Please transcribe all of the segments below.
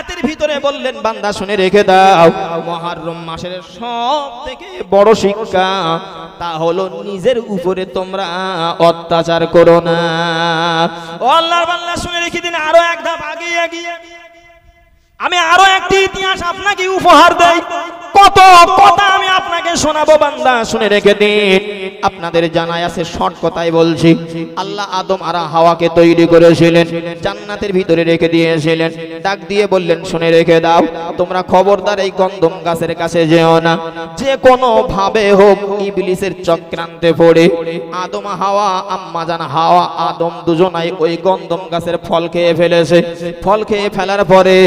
আয়াতের ভিতরে বললেন বান্দা শুনে রেখে দাও, মুহররম মাসের সবথেকে বড় শিক্ষা তা হলো নিজের উপরে তোমরা অত্যাচার করো না। ও আল্লাহর বান্দা শুনে রেখে দিন, আরো এক ধাপ এগিয়ে গিয়ে আমি আরো একটি ইতিহাস আপনাকে উপহার দেই। কত কথা আমি আপনাকে শোনাবো, বান্দা শুনে রেখে দিন। আপনাদের জানাই আছে, শর্ট কথাই বলছি। আল্লাহ আদম আর হাওয়াকে তৈরি করেছিলেন, জান্নাতের ভিতরে রেখে দিয়েছিলেন। ডাক দিয়ে বললেন শুনে রেখে দাও, তোমরা খবরদার এই গন্ধম গাছের কাছে যেও না। যে কোনো ভাবে হোক ইবলিসের চক্রান্তে পড়ে আদম হাওয়া, আম্মা জান হাওয়া আদম দুজনাই ওই গন্ধম গাছের ফল খেয়ে ফেলেছে। ফল খেয়ে ফেলার পরে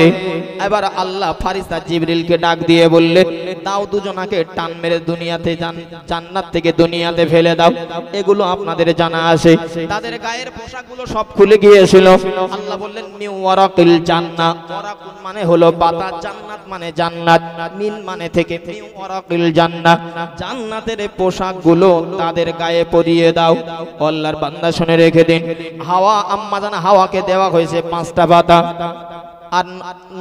এবার আল্লাহ ফারিস্তা জিবরিলকে ডাক দিয়ে বললেন, দাও দুজনাকে টান মেরে দুনিয়াতে জান্নাত থেকে দুনিয়াতে ফেলে দাও। এগুলো আপনাদের জানা আছে। তাদের গায়ের পোশাকগুলো সব খুলে গিয়েছিল। আল্লাহ বললেন মিন ওয়ারাকিল জান্নাহ, ওয়ারাকুল মানে হলো পাতা, জান্নাত মানে জান্নাত, মিন মানে থেকে, মিন ওয়ারাকিল জান্নাহ, জান্নাতের পোশাকগুলো তাদের গায়ে পরিয়ে দাও। আল্লাহর বান্দা শুনে রেখে দিন, হাওয়া আম্মা জান হাওয়াকে দেওয়া হয়েছে 5টা পাতা, আর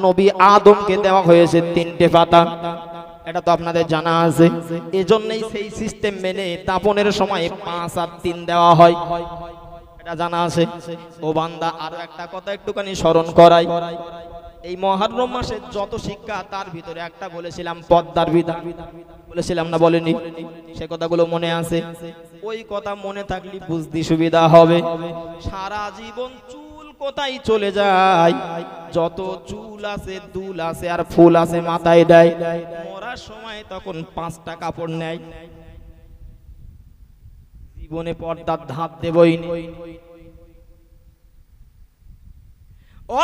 নবী আদমকে দেওয়া হয়েছে 3টে পাতা। এটা তো আপনাদের জানা আছে। এজন্যই সেই সিস্টেম মেনে দাফনের সময় 5 আর 3 দেওয়া হয়, এটা জানা আছে। ও বান্দা আরো একটা কথা একটুখানি স্মরণ করাই। এই মুহররম মাসে যত শিক্ষা তার ভিতরে একটা বলেছিলাম পর্দার বিধান, বলেছিলাম না বলেনি? সে কথাগুলো মনে আছে? ওই কথা মনে থাকলে বুঝতে সুবিধা হবে। সারা জীবন কোথায় চলে যায়, যত চুল আছে দুল আছে আর ফুল আছে মাথায় দেয়, মরার সময় তখন 5টা কাপড় নেয়। জীবনে পর্দার ধাপ দেবই না।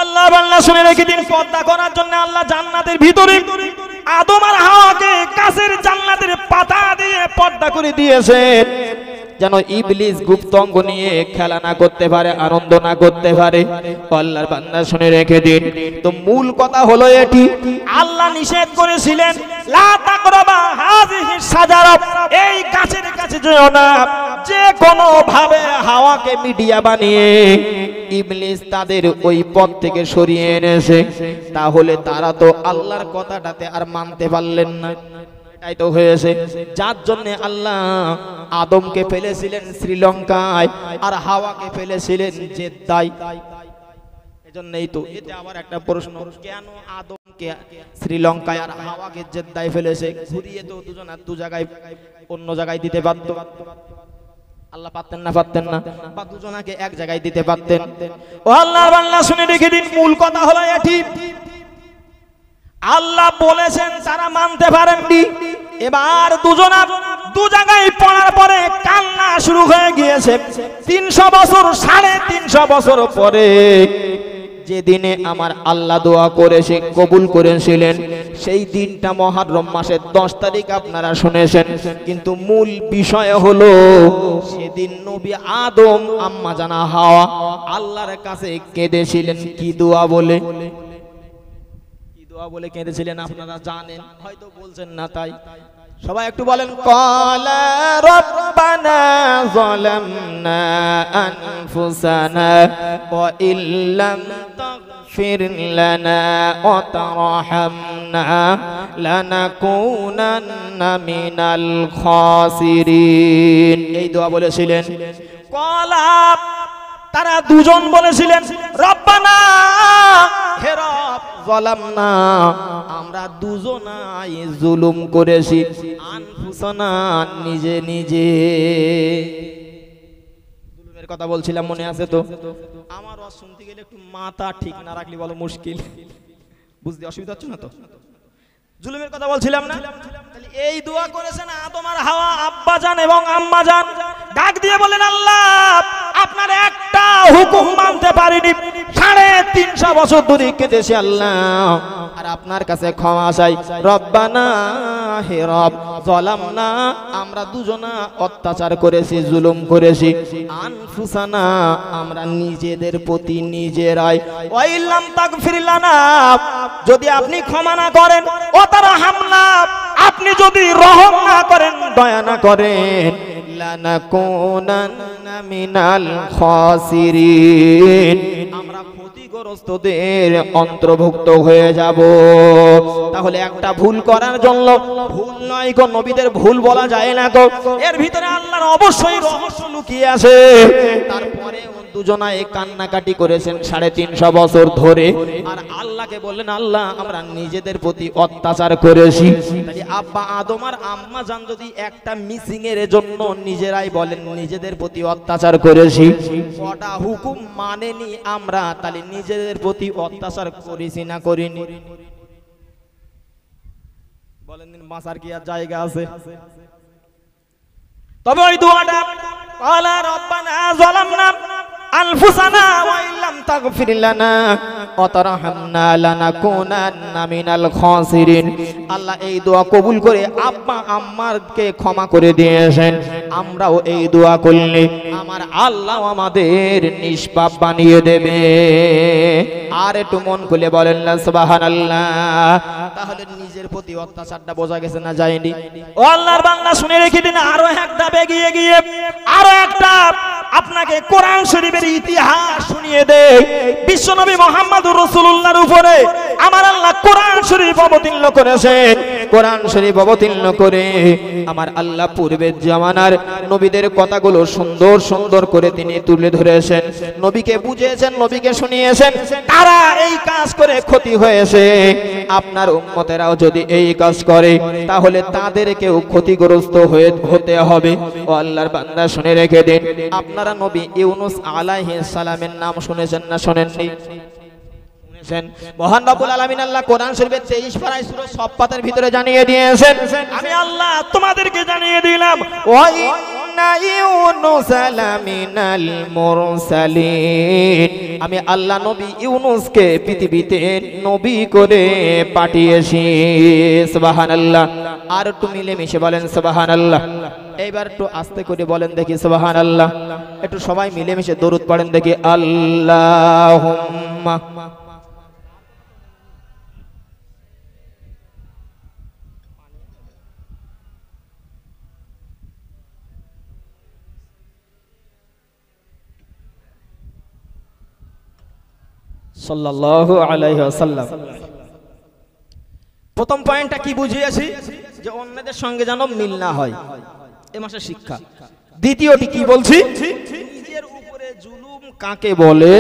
আল্লাহ বান্দা শুনে রেখে দিন, পর্দা করার জন্য আল্লাহ জান্নাতের ভিতরে আদম আর হাওয়াকে কাছের জান্নাতের পাতা দিয়ে পর্দা করে দিয়েছেন, যেন ইবলিস গুপ্তঙ্গ নিয়ে খেলা না করতে পারে, আনন্দ না করতে পারে। আল্লাহর বান্দা শুনে রেখে দিন, তো মূল কথা হলো এটি, আল্লাহ নিষেধ করেছিলেন লা তাকরাবা হাযিহি শাজারা, এই গাছের কাছে যেও না। যে কোনো ভাবে হাওয়াকে মিডিয়া বানিয়ে ইবলিস তাদের ওই পথ থেকে সরিয়ে এনেছে, তাহলে তারা তো আল্লাহর কথাটাতে আর মানতে পারলেন না। এটাই তো হয়েছে, যার জন্য আল্লাহ আদমকে ফেলেছিলেন শ্রীলঙ্কায় আর হাওয়াকে ফেলেছিলেন জেদ্দায়। এজন্যই তো এতে আবার একটা প্রশ্ন, কেন আদমকে শ্রীলঙ্কায় আর হাওয়াকে জেদ্দায় ফেলেছে? ঘুরিয়ে তো দুজন আর দু জায়গায় অন্য জায়গায় দিতে পারতো। আল্লাহ পারতেন না? পারতেন না? বা দুজনাকে এক জায়গায় দিতে পারতেন। ও আল্লাহর বান্দা শুনে রেখে দিন, মূল কথা হলো এটি, আল্লাহ বলেছেন তারা মানতে পারেননি। এবার দুজনা দু জায়গায় পড়ার পরে কান্না শুরু হয়ে গিয়েছে। 300 বছর 350 বছর পরে যেদিনে আমার আল্লাহ দোয়া করেছে, কবুল করেছিলেন, সেই দিনটা মুহররম মাসের 10 তারিখ আপনারা শুনেছেন। কিন্তু মূল বিষয় হলো সেদিন নবী আদম আম্মা জানা হাওয়া আল্লাহর কাছে কেঁদেছিলেন। কি দোয়া বলে? বলে কেঁদেছিলেন আপনারা জানেন, হয়তো বলছেন না, তাই সবাই একটু বলেন, ক্বালা রাব্বানা যালামনা আনফুসানা ওয়া ইল্লাম তাগফির লানা ওয়া তারহামনা লানাকুনান্না মিনাল খাসিরিন। এই দোয়া বলেছিলেন। ক্বালা, তারা দুজন বলেছিলেন, রব্বানা, হে রব, যালামনা, আমরা দুজনাই জুলুম করেছি, আনফুসানা, নিজে নিজে। জুলুমের কথা বলছিলাম, মনে আছে তো? আমার ওয়াজ শুনতে গেলে একটু মাথা ঠিক না রাখলে বলো মুশকিল, বুঝতে অসুবিধা হচ্ছে না তো? জুলুমের কথা বলছিলাম না? এই দোয়া করেছেন আদম আর হাওয়া, আব্বাজান এবং আম্মাজান। ডাক দিয়ে বলেন, আল্লাহ আপনার একটা হুকুম মানতে পারিনি, 350 বছর ধরে কেঁদেছি আল্লাহ, আর আপনার কাছে ক্ষমা চাই। রব্বানা, হে রব, যালামনা, আমরা দুজনা অত্যাচার করেছি, জুলুম করেছি, আনফুসানা, আমরা নিজেদের প্রতি নিজেরাই, ওয়া ইল্লাম তাগফির লানা, যদি আপনি ক্ষমা না করেন, ও তারহামনা, আপনি যদি রহম না করেন, দয়া না করেন, লানাকুনান্না মিনাল খাসিরিন, আমরা ক্ষতিগ্রস্তদের অন্তর্ভুক্ত হয়ে যাব। তাহলে একটা ভুল করার জন্য ভুল নয় গো, নবীদের ভুল বলা যায় না গো, এর ভিতরে আল্লাহর অবশ্যই রহস্য লুকিয়ে আছে। তারপরে দুজনায় কান্নাকাটি করেছেন 350 বছর ধরে, আর আল্লাহকে বললেন আল্লাহ আমরা নিজেদের প্রতি অত্যাচার করেছি। তাই আব্বা আদম আর আম্মা জান যদি একটা মিসিং এর জন্য নিজেরাই বলেন নিজেদের প্রতি অত্যাচার করেছি, কটা হুকুম মানেনি আমরা, তাহলে নিজেদের প্রতি অত্যাচার করেছি না করিনি? বলেন দিন বাঁচার কি আর জায়গা আছে? তবে ওই দোয়াটা আলা রব্বানা যালামনা আনফুসানা ওয়া ইল্লাম তাগফির লানা ওয়া তারহামনা লানাকুনান্না মিনাল খাসিরিন। আল্লাহ এই দোয়া কবুল করে আব্বা আম্মাকে ক্ষমা করে দিয়েছেন। আমরাও এই দোয়া করলে আমার আল্লাহ আমাদের নিষ্পাপ বানিয়ে দেবে। আর একটু মন খুলে বলেন না সুবহানাল্লাহ। তাহলে নিজের প্রতি অত্যাচারটা বোঝা গেছে না যায়নি? ও আল্লাহর বান্দা শুনে রেখে দিন, আরো একটা এগিয়ে গিয়ে আরো একটা আপনাকে কোরআন শরীফের ইতিহাস শুনিয়ে দেয়। বিশ্বনবী মুহাম্মদুর রাসূলুল্লাহর উপরে আমার আল্লাহ কোরআন শরীফ অবতীর্ণ করেছেন। কোরআন শরীফ অবতীর্ণ করে আমার আল্লাহ পূর্বের জামানার নবীদের কথাগুলো সুন্দর সুন্দর করে তিনি তুলে ধরেছেন, নবীকে বুঝিয়েছেন, নবীকে শুনিয়েছেন। তারা এই কাজ করে ক্ষতি হয়েছে, আপনার উম্মতেরাও যদি এই কাজ করে তাহলে তাদেরকেও ক্ষতিগ্রস্ত হতে হবে। ও আল্লাহর বান্দা শুনে রেখে দিন, আপনারা নবী ইউনুস আলাইহিস সালামের নাম শুনেছেন না শোনেননি? শুনেছেন। মহান রব্বুল আলামিন আল্লাহ কোরআন শরীফের 23 পারায় সূরা সফফাতের ভিতরে জানিয়ে দিয়েছেন, আমি আল্লাহ তোমাদেরকে জানিয়ে দিলাম ওয়া ইন্না ইউনুস লামিনাল মুরসালিন, আমি আল্লাহ নবী ইউনুসকে পৃথিবীতে নবী করে পাঠিয়েছি। সুবহানাল্লাহ। আর একটু মিলেমিশে বলেন সুবহানাল্লাহ। এইবার একটু আস্তে করে বলেন দেখি সুবহানাল্লাহ। একটু সবাই মিলেমিশে দরুদ পড়েন দেখি, আল্লাহুম্মা সাল্লাল্লাহু আলাইহি ওয়াসাল্লাম। প্রথম পয়েন্টটা কি বুঝিয়েছি? যে অন্যদের সঙ্গে যেন মিল না হয়, এই মাসের শিক্ষা। দ্বিতীয়টি কি বলছি? নিজের উপরে জুলুম কাকে বলে,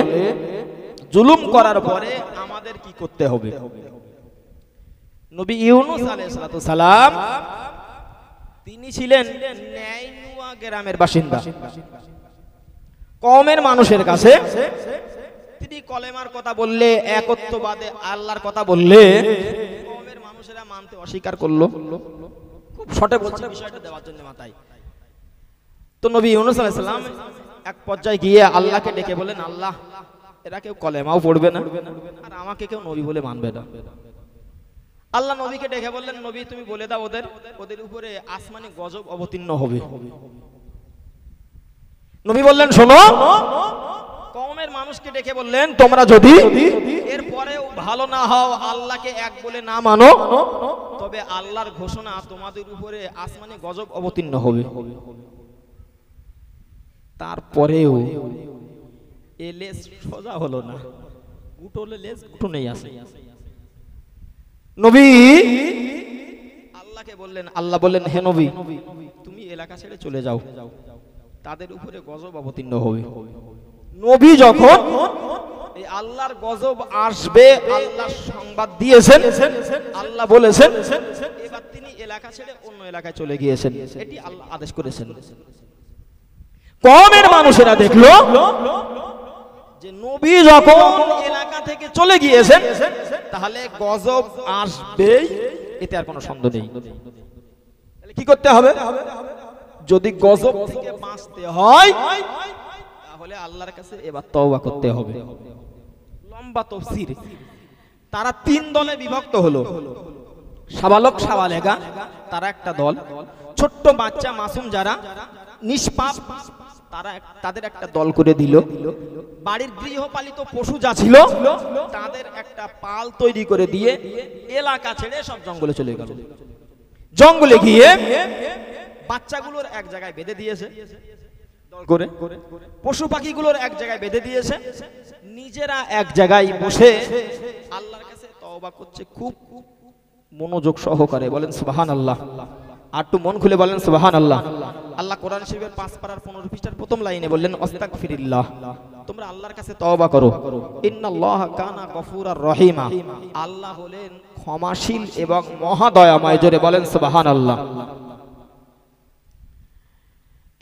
জুলুম করার পরে আমাদের কি করতে হবে। নবী ইউনুস আলাইহিস সালাম তিনি ছিলেন নাইনুয়া গ্রামের বাসিন্দা। কওমের মানুষের কাছে তিনি কলেমার কথা বললে, একত্ববাদে আল্লাহর কথা বললে কওমের মানুষেরা মানতে অস্বীকার করলো। খুব শর্টে বলছি বিষয়টা দেওয়ার জন্য মাথায়। তো নবী ইউনুস আলাইহিস সালাম এক পর্যায়ে গিয়ে আল্লাহকে ডেকে বলেন, আল্লাহ এরা কেউ কলেমাও পড়বে না আর আমাকে কেউ নবী বলে মানবে না। আল্লাহ নবীকে ডেকে বললেন, নবী তুমি বলে দাও ওদের উপরে আসমানি গজব অবতীর্ণ হবে। নবী বললেন, শোনো, কওমের মানুষকে ডেকে বললেন, তোমরা যদি এরপরেও ভালো না হও, আল্লাহকে এক বলে না মানো, তবে আল্লাহর ঘোষণা তোমাদের উপরে আসমানি গজব অবতীর্ণ হবে। তারপরেও এ লেজ সোজা হলো না, উঠলে লেজ উঠোনেই আসে। নবী আল্লাহকে বললেন, আল্লাহ বললেন, হে নবী তুমি এলাকা ছেড়ে চলে যাও, তাদের উপরে গজব অবতীর্ণ হবে। নবী যখন এই আল্লাহর গজব আসবে আল্লাহর সংবাদ দিয়েছেন, আল্লাহ বলেছেন, এবার তিনি এলাকা ছেড়ে অন্য এলাকায় চলে গিয়েছেন, এটি আল্লাহ আদেশ করেছেন। কওমের মানুষেরা দেখলো যে নবী যখন এলাকা থেকে চলে গিয়েছেন তাহলে গজব আসবেই, এতে আর কোনো সন্দেহ নেই। তাহলে কি করতে হবে? যদি গজব থেকে বাঁচতে হয় তাহলে আল্লাহর কাছে এবার তওবা করতে হবে। লম্বা তাফসীর। তারা তিন দলে বিভক্ত হলো। সাবালক সাবালেগা তারা একটা দল, ছোট্ট বাচ্চা মাসুম যারা নিষ্পাপ তাদের একটা দল করে দিল, বাড়ির গৃহপালিত পশু যা ছিল তাদের একটা পাল তৈরি করে দিয়ে এলাকা ছেড়ে সব জঙ্গলে চলে গেল। জঙ্গলে গিয়ে বাচ্চাগুলোর এক জায়গায় বেঁধে দিয়েছে, দল করে পশু পাখিগুলোর এক জায়গায় বেঁধে দিয়েছে, নিজেরা এক জায়গায় বসে আল্লাহর কাছে তওবা করছে খুব মনোযোগ সহকারে। বলেন সুবহানাল্লাহ। আর একটু মন খুলে বলেন সুবহানাল্লাহ। আল্লাহ কোরআন শরীফের 5 পারার 15 পৃষ্ঠার প্রথম লাইনে বললেন আস্তাগফিরুল্লাহ, তোমরা আল্লাহর কাছে তওবা করো। ইন্নাল্লাহা কানা গফুরার রহিমা, আল্লাহ হলেন ক্ষমাশীল এবং মহাদয়াময়। জোরে বলেন সুবহানাল্লাহ।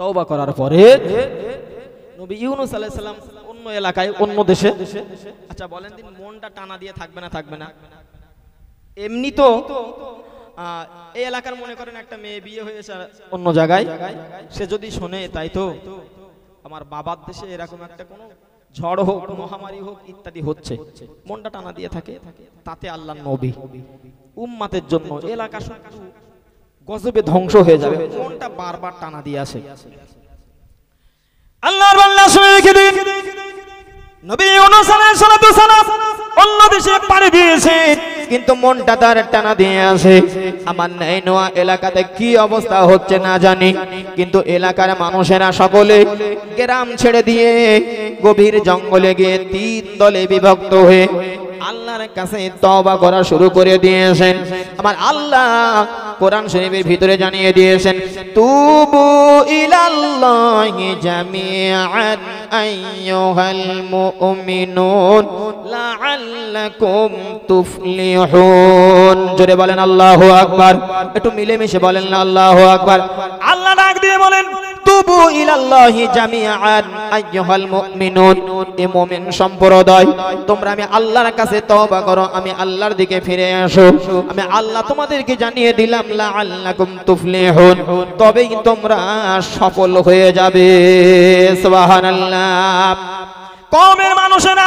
তওবা করার পরে নবী ইউনূস আলাইহিস সালাম অন্য এলাকায়, অন্য দেশে, আচ্ছা বলেন দিন মনটা টানা দিয়ে থাকবে না থাকবে না? এমনি তো এই এলাকার মনে করেন একটা মেয়ে বিয়ে হয়েছে অন্য জায়গায়, সে যদি শোনে তাই তো আমার বাবার দেশে এরকম একটা কোনো ঝড় হোক, মহামারী হোক, ইত্যাদি হচ্ছে, মনটা টানা দিয়ে থাকে। তাতে আল্লাহর নবী উম্মাতের জন্য এলাকা শুধু গজবে ধ্বংস হয়ে যাবে, মনটা বারবার টানা দিয়ে আসে। আল্লাহর বান্দা শুনে রেখে দিন, নবী ইউনূস আলাইহিস সালাম অন্য দেশে পাড়ি দিয়েছে, কিন্তু মনটা তার টানা দিয়ে আসে। আমার নাইনোয়া এলাকাতে কি অবস্থা হচ্ছে না জানি, কিন্তু এলাকার মানুষেরা সকলে গ্রাম ছেড়ে দিয়ে গভীর জঙ্গলে গিয়ে 3 দলে বিভক্ত হয়ে আল্লাহর কাছে তওবা করা শুরু করে দিয়েছেন। আমার আল্লাহ কোরআন শরীফের ভিতরে জানিয়ে দিয়েছেন, তুবু ইলাল্লাহি জামিআন আইয়ুহাল মুমিনুন লাআল্লাকুম তুফলিহুন। জোরে বলেন আল্লাহু আকবার। একটু মিলেমিশে বলেন না আল্লাহু আকবার। আল্লাহ ডাক দিয়ে বলেন, তুবু ইলাল্লাহি জামিআন আইয়ুহাল মুমিনুন, এ মুমিন সম্প্রদায় তোমরা আমি আল্লাহর কাছে তওবা করো, আমি আল্লাহর দিকে ফিরে আসো। আমি আল্লাহ তোমাদেরকে জানিয়ে দিলাম লাআল্লাকুম তুফলিহুন, তবেই তোমরা সফল হয়ে যাবে। সুবহানাল্লাহ। কওমের মানুষেরা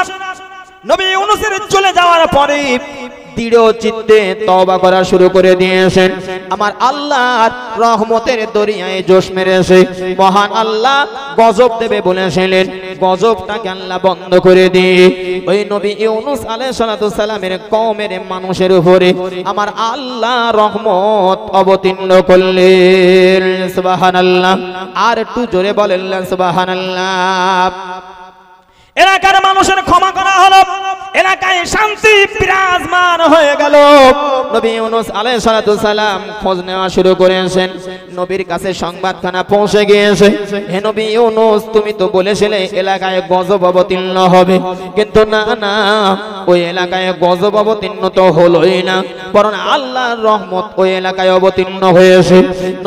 নবী ইউনূসের চলে যাওয়ার পরে দৃঢ় চিত্তে তওবা করা শুরু করে দিয়েছেন। আমার আল্লাহর রহমতের দরিয়ায় জোশ মেরেছে। মহান আল্লাহ গজব দেবে বলেছিলেন, গজবটাকে আল্লাহ বন্ধ করে দিয়ে ওই নবী ইউনূস আলাইহিস সালামের কওমের মানুষের উপরে আমার আল্লাহ রহমত অবতীর্ণ করলেন। সুবহানাল্লাহ। আর একটু জোরে বলেন সুবহানাল্লাহ। এলাকার মানুষের ক্ষমা করা হলো, এলাকায় শান্তি বিরাজমান হয়ে গেল। নবী ইউনূস আলাইহিস সালাম খোঁজ নেওয়া শুরু করেছেন। নবীর কাছে সংবাদখানা পৌঁছে গিয়েছে, হে নবী ইউনূস, তুমি তো বলেছিলে এলাকায় গজব অবতীর্ণ হবে, কিন্তু না না, ওই এলাকায় গজব অবতীর্ণ তো হলোই না, বরং আল্লাহর রহমত ওই এলাকায় অবতীর্ণ হয়েছে।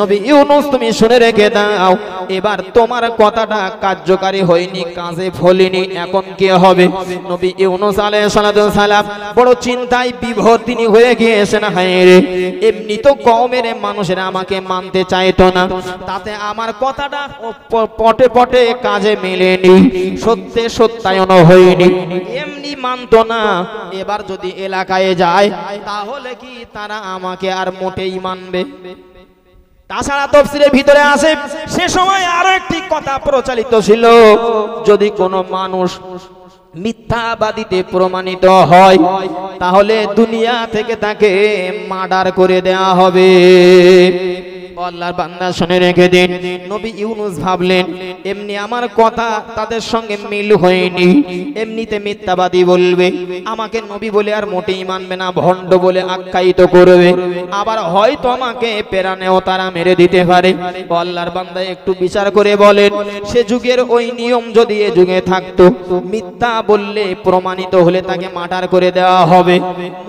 নবী ইউনূস, তুমি শুনে রেখে দাও, এবার তোমার কথাটা কার্যকারী হয়নি, কাজে ফলেনি, এখন কি হবে? নবী ইউনূস আলাইহিস সালাম বড় চিন্তায় বিভোর তিনি হয়ে গিয়েছেন। হায়রে, এমনি তো কওমের মানুষেরা আমাকে মানতে চাইতো না, তাতে আমার কথাটা পটে পটে কাজে মেলেনি, সত্যে সত্যায়ন হয়নি, এমনি মানতো না। এবার যদি এলাকায় যায় তাহলে কি তারা আমাকে আর মোটেই মানবে? তাছাড়া তাফসীরের ভিতরে আছে, সে সময় আরো একটি কথা প্রচলিত ছিল, যদি কোনো মানুষ মিথ্যাবাদীতে প্রমাণিত হয় তাহলে দুনিয়া থেকে তাকে মার্ডার করে দেওয়া হবে। আল্লাহর বান্দা শুনে রেখে দিন, নবী ইউনূস ভাবলেন এমনি আমার কথা তাদের সঙ্গে মিল হয়নি, এমনিতে মিথ্যাবাদী বলবে, আমাকে নবী বলে আর মোটেই মানবে না, ভণ্ড বলে আখ্যায়িত করবে, আবার হয়তো আমাকে পেরানেও তারা মেরে দিতে পারে। আল্লাহর বান্দা একটু বিচার করে বলেন, সে যুগের ওই নিয়ম যদি এ যুগে থাকতো, মিথ্যা বললে প্রমাণিত হলে তাকে মার্ডার করে দেওয়া হবে।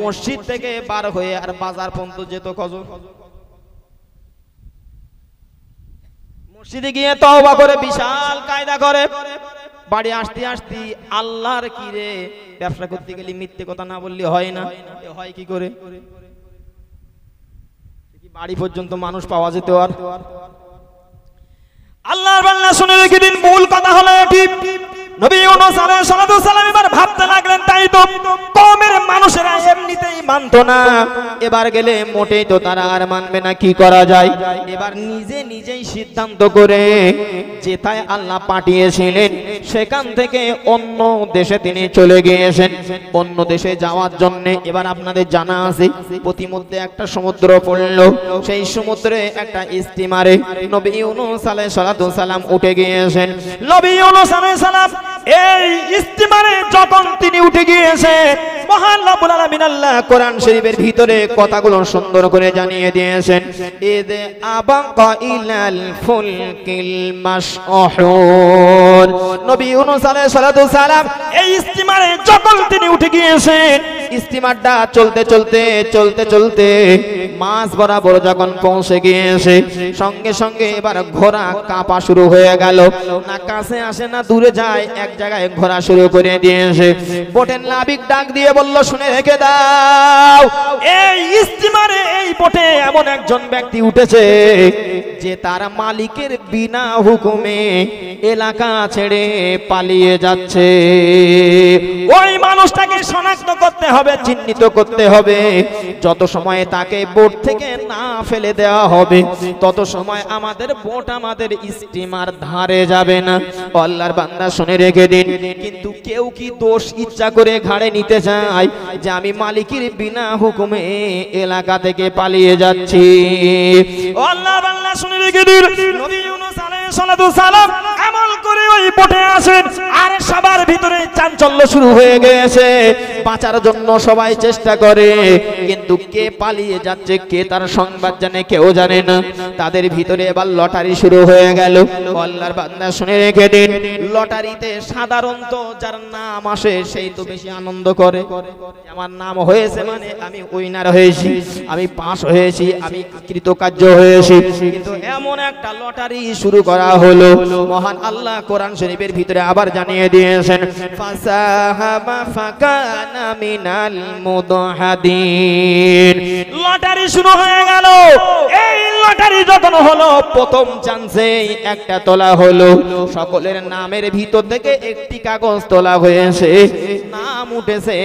মসজিদ থেকে বার হয়ে আর বাজার পর্যন্ত যেত কজন? মসজিদে গিয়ে তওবা করে বিশাল কায়দা করে বাড়ি আসতে আসতে আল্লাহর কি রে, ব্যবসা করতে গেলে মিথ্যে কথা না বললে হয় না, হয় কি করে? বাড়ি পর্যন্ত মানুষ পাওয়া যেত। আর আল্লাহর বান্দা শুনে রেখে দিন, মূল কথা হলো এটি। নবী ইউনূস আলাইহিস সালাম এবার ভাবতে লাগলেন, তাই তো কওমের মানুষেরা এমনিতেই মানতো না, এবার গেলে মোটেই তো তারা আর মানবে না। কি করা যায়? এবার নিজেই সিদ্ধান্ত করে যেথায় আল্লাহ পাঠিয়েছিলেন সেখান থেকে অন্য দেশে তিনি চলে গিয়েছেন। অন্য দেশে যাওয়ার জন্য এবার আপনাদের জানা আছে প্রতিমধ্যে একটা সমুদ্র পড়ল। সেই সমুদ্রে একটা স্টিমারে নবী ইউনূস আলাইহিস সালাম উঠে গিয়েছেন। নবী ইউনূস আলাইহিস সালাম এই স্টিমারে যখন তিনি উঠে গিয়েছেন, মহান রব্বুল আলামিন আল্লাহ কোরআন শরীফের ভিতরে কথাগুলো সুন্দর করে জানিয়ে দিয়েছেন। ইদ আবাকা ইলাল ফুলকিল মাশহুর। নবী ইউনূস আলাইহিস সালাম এই স্টিমারে যখন তিনি উঠে গিয়েছেন, স্টিমারটা চলতে মাছ বরাবর যখন পৌঁছে গিয়েছে, সঙ্গে সঙ্গে এবার ঘোড়া কাঁপা শুরু হয়ে গেল। না কাছে আসে না দূরে যায়, এক জায়গায় ঘোরা শুরু করে দিয়েছে। বোটের নাবিক ডাক দিয়ে বলল, শুনে রেখে দাও, এই স্টিমারে এই বোটে এমন একজন ব্যক্তি উঠেছে যে তার মালিকের বিনা হুকুমে এলাকা ছেড়ে পালিয়ে যাচ্ছে। ওই মানুষটাকে শনাক্ত করতে হবে, চিহ্নিত করতে হবে। যত সময় তাকে বোট থেকে না ফেলে দেওয়া হবে তত সময় আমাদের বোট, আমাদের স্টিমার ধারে যাবে না। আল্লাহর বান্দা শুনে রেখে দিন, কিন্তু কেউ কি দোষ ইচ্ছা করে ঘাড়ে নিতে চায় যে আমি মালিকের বিনা হুকুমে এলাকা থেকে পালিয়ে যাচ্ছি? আল্লাহর বান্দা শুনে রেখে দিন, নবী ইউনূস আলাইহিস সালাম আমল করে ওই বোটে আসেন, আর সবার ভিতরে চাঞ্চল্য শুরু হয়ে গেছে। বাঁচার জন্য সবাই চেষ্টা করে, কিন্তু কে পালিয়ে যাচ্ছে, কে তার সংবাদ জানে, কেউ জানে না। তাদের ভিতরে এবার লটারি শুরু হয়ে গেল। আল্লাহর বান্দা শুনে রেখে দিন, লটারিতে সাধারণত যার নাম আসে সেই তো বেশি আনন্দ করে। আমার নাম হয়েছে মানে আমি উইনার হয়েছি, আমি পাস হয়েছি, আমি কৃতকার্য হয়েছি। কিন্তু এমন একটা লটারি শুরু করা হলো, মহান আল্লাহ কোরআন শরীফের ভিতরে আবার জানিয়ে দিয়েছেন, ফাসাহামা ফাকানা মিনাল মুদহাদিন। লটারি শুরু হয়ে গেল। এই লটারি যখন হলো, প্রথম চান্সে একটা তোলা হলো। সকলের নামের ভিতর থেকে একটি কাগজ তোলা হয়েছে, নাম উঠেছে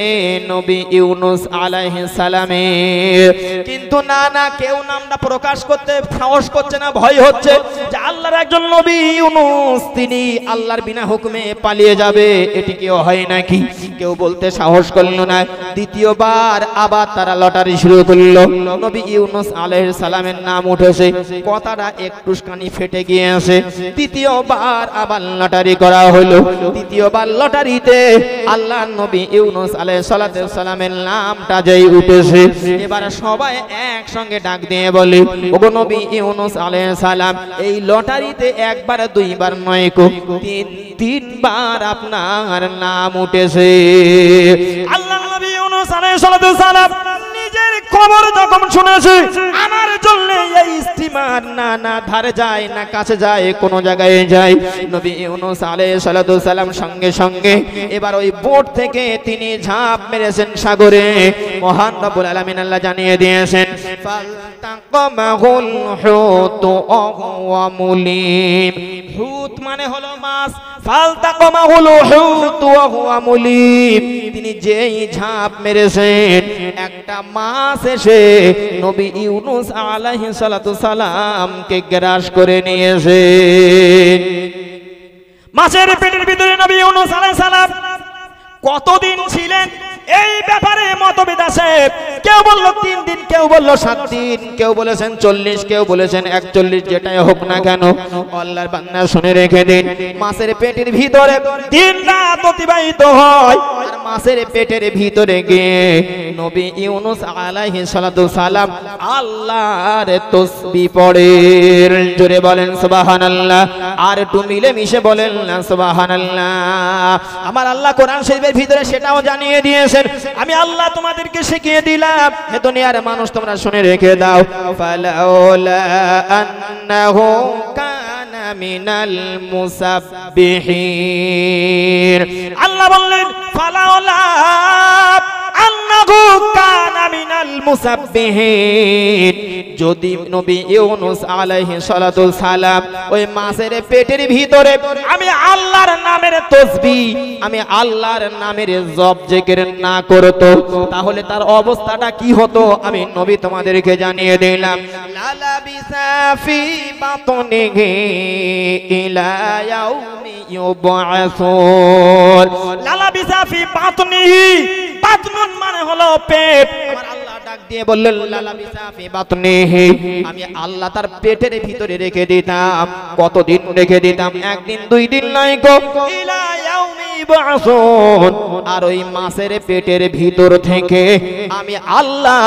নবী ইউনূস আলাইহিস সালামের। কিন্তু না কেউ নামটা প্রকাশ করতে সাহস করছে না, ভয় হচ্ছে যে আল্লাহর একজন নবী ইউনূস তিনি আল্লাহর বিনা হুকুমে পালিয়ে যাবে, এটি কেউ হয় নাকি? কেউ বলতে সাহস করল না। দ্বিতীয়বার আবার তারা লটারি শুরু করলো। নবী ইউনূস আলাইহিস সালামের নাম উঠেছে, কথাটা একটুখানি ফেটে গিয়েছে। তৃতীয়বার আবার লটারি করা হলো। তৃতীয়বার লটারিতে আল্লাহর নবী ইউনূস আলাইহিস সালামের নামটা যেই উঠেছে, এবার সবাই একসঙ্গে ডাক দিয়ে বলে, ওগো নবী ইউনূস আলাইহিস সালাম, এই লটারিতে একবার দুইবার নয় গো, তিনবার আপনার নাম উঠেছে। আল্লাহর নবী ইউনূস আলাইহিস সালাম নিজের খবর যখন শুনেছে, আমার জন্য এই স্টিমার না ধারে যায় না কাছে যায়, কোন জায়গায় যায়, নবী ইউনূস আলাইহিস সালাম সঙ্গে সঙ্গে এবার ওই বোট থেকে তিনি ঝাঁপ মেরেছেন সাগরে। মহান রব্বুল আলামিন আল্লাহ জানিয়ে দিয়েছেন, ফালতাকামাহুল হুতু ওয়া মুলিম। হুত মানে হলো মাছ, ফালতাকামাহুল হুতু ওয়া মুলিম। তিনি যেই ঝাঁপ মেরেছেন, একটা মাছ এসে নবী ইউনূস আলাইহিস সালামকে গ্রাস করে নিয়েছে। মাছের পেটের ভিতরে নবী ইউনূস আলাইহিস সালাম কতদিন ছিলেন এই ব্যাপারে মতভেদ আছে। কেউ বলল 3 দিন, কেউ বলল 7 দিন, কেউ বলেছেন 40, কেউ বলেছেন 41, যেটাই হোক না কেন আল্লাহর বান্দা শুনে রেখে দিন, মাছের পেটের ভিতরে দিন রাত অতিবাহিত হয়। আর মাছের পেটের ভিতরে গিয়ে নবী ইউনূস আলাইহিস সালাম আল্লাহর তাসবিহ পড়েন। জোরে বলেন সুবহানাল্লাহ, আর একটু মিলে মিশে বলেন না সুবহানাল্লাহ। আমার আল্লাহ কোরআন শরীফের ভিতরে সেটাও জানিয়ে দিয়েছেন, আমি আল্লাহ তোমাদেরকে শিখিয়ে দিলাম। হে দুনিয়ার মানুষ তোমরা শুনে রেখে দাও, ফালাউলা আন্নাহু কানা মিনাল মুসাব্বিহিন। আল্লাহ বললেন ফালাউলা আন্নাহু কানা মিনাল মিনাল মুসাব্বিহিন। যদি নবী ইউনুস আলাইহিস সালাতু সালাম ওই মাছের পেটের ভিতরে আমি আল্লাহর নামের তাসবিহ, আমি আল্লাহর নামের জপ জিকির না করতো, তাহলে তার অবস্থাটা কি হতো আমি নবী তোমাদেরকে জানিয়ে দিলাম। লালা বিসাফি বাতনিহি ইলা ইয়াউমি ইউবআসুন। লালা বিসাফি বাতনিহি, বাতনুন মানে হলো পেট। আমার আল্লাহ ডাক দিয়ে বললেন লালা বিসাফি বাতনিহি, আমি আল্লাহ তার পেটের ভিতরে রেখে দিতাম। কতদিন রেখে দিতাম? একদিন দুই দিন নয় গো, ইলা ইয়াউমি ইউবআসুন। আর ওই মাছের পেটের ভিতর থেকে আমি আল্লাহ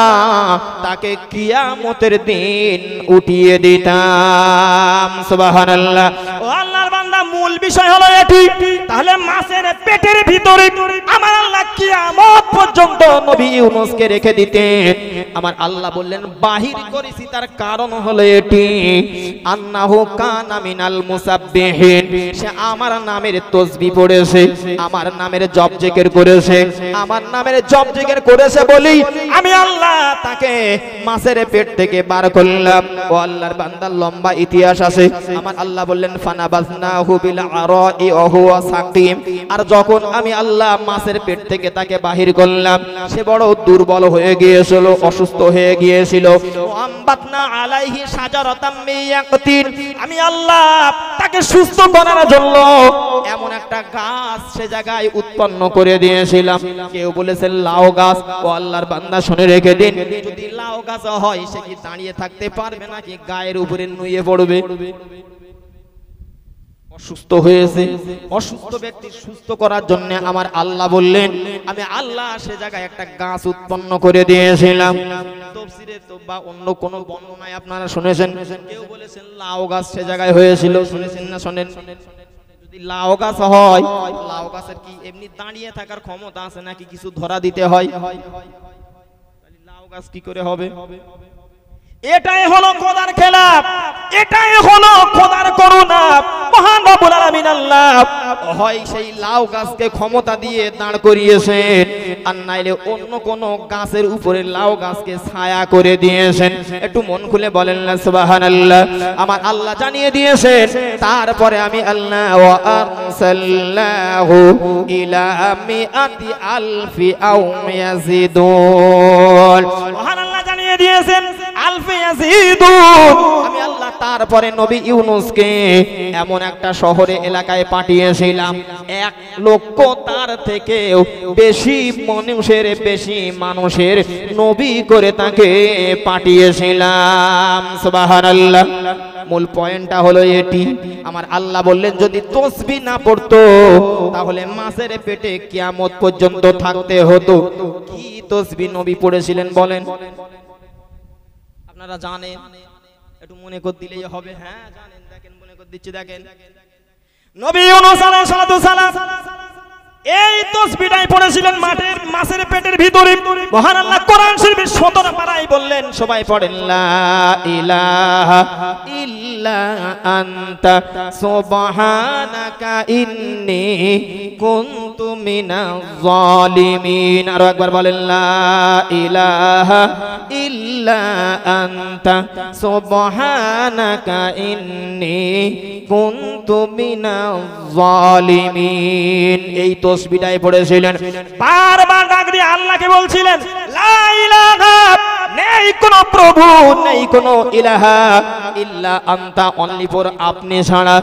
তাকে কিয়ামতের দিন উঠিয়ে দিতাম। সুবহানাল্লাহ। ও আল্লাহর বান্দা, মূল বিষয় হলো এটি। তাহলে মাছের পেটের ভিতরে আমার আল্লাহ কিয়ামত পর্যন্ত নবী ইউনুসকে রেখে দিতেন। আমার আল্লাহ বললেন বাহির করেছি, তার কারণ হলো এটি, আন্নাহু কানা মিনাল মুসাব্বিহিন। সে আমার নামের তাসবিহ পড়েছে, আমার নামের জপ জিকির করেছে, আমার নামের জপ জিকির করেছে বলি আমি আল্লাহ তাকে মাছের পেট থেকে বার করলাম। ও আল্লাহর বান্দার লম্বা ইতিহাস আছে। আমার আল্লাহ বললেন ফানাবাজনাহু বিল আরাই ওয়া হুয়া সাকিম। আর যখন আমি আল্লাহ মাছের পেট থেকে তাকে বাহির করলাম, সে বড় দুর্বল হয়ে গিয়েছিল, অসুস্থ হয়ে গিয়েছিল। আমবাতনা আলাইহি শাজারাতাম মিন ইয়াকতিন। আমি আল্লাহ তাকে সুস্থ করার জন্য এমন একটা গাছ সে জায়গায় উৎপন্ন করে দিয়েছিলাম। কেউ বলেছেন লাউ গাছ। ও আল্লাহর বান্দা শুনে রেখে দিন, যদি লাউ গাছ হয় সে কি দাঁড়িয়ে থাকতে পারবে নাকি গায়ের উপরে নুয়ে পড়বে? অসুস্থ হয়েছে, অসুস্থ ব্যক্তি সুস্থ করার জন্য আমার আল্লাহ বললেন আমি আল্লাহ সে জায়গায় একটা গাছ উৎপন্ন করে দিয়েছিলাম। তাফসীরে তো বা অন্য কোন বর্ণনায় আপনারা শুনেছেন, কেউ বলেছেন লাউ গাছ সে জায়গায় হয়েছিল। শুনেছেন না? শোনেন, যদি লাউ গাছ হয়, লাউ গাছের কি এমনি দাঁড়িয়ে থাকার ক্ষমতা আছে নাকি কিছু ধরা দিতে হয়? তাহলে লাউ গাছ কি করে হবে? এটাই হলো খোদার খেলা, এটাই হলো খোদার করুণা। মহান রব্বুল আলামিন আল্লাহ হয় সেই লাউ গাছকে ক্ষমতা দিয়ে দাঁড় করিয়েছেন, আর নাইলে অন্য কোন গাছের উপরে লাউ গাছকে ছায়া করে দিয়েছেন। একটু মন খুলে বলেন না সুবহানাল্লাহ। আমার আল্লাহ জানিয়ে দিয়েছেন, তারপরে আমি আল্লাহ ওয়া আরসালনাহু ইলা মিআতি আলফি আও ইয়াজিদুন। মহান আল্লাহ জানিয়ে দিয়েছেন আলফি ইয়াজিদুন। আমি আল্লাহ তারপরে নবী ইউনুসকে এমন একটা শহরে এলাকায় পাঠিয়েছিলাম, 1 লক্ষ তার থেকেও বেশি মানুষের নবী করে তাকে পাঠিয়েছিলাম। সুবহানাল্লাহ। মূল পয়েন্টটা হলো এটি। আমার আল্লাহ বললেন যদি তাসবিহ না পড়তো তাহলে মাছের পেটে কিয়ামত পর্যন্ত থাকতে হতো। কি তাসবিহ নবী পড়েছিলেন বলেন? আপনারা জানেন? একটু মনে করে দিলেই হবে। হ্যাঁ জানেন, দেখেন মনে করে দিচ্ছি। দেখেন নবী ইউনুস আলাইহিস সালাতু সালাম এই তাসবিহটাই পড়েছিলেন মাছের পেটের ভিতরে। মহান আল্লাহ কোরআন শরীফের 17 পারায় বললেন, সবাই পড়েন লা ইলাহা ইল্লা আনতা সুবহানাকা ইন্নী কুনতু মিনাজ জালিমিন। আর একবার বলেন লা ইলাহা ইল্লা আনতা সুবহানাকা ইন্নী কুনতু মিনাজ জালিমিন। এই তাসবিহটাই পড়েছিলেন, বারবার ডাক দিয়ে আল্লাহকে বলছিলেন লা ইলাহা, নেই কোন প্রভু, নেই কোন ইলাহা ইল্লা আনতা, অনলি ফর আপনি ছাড়া।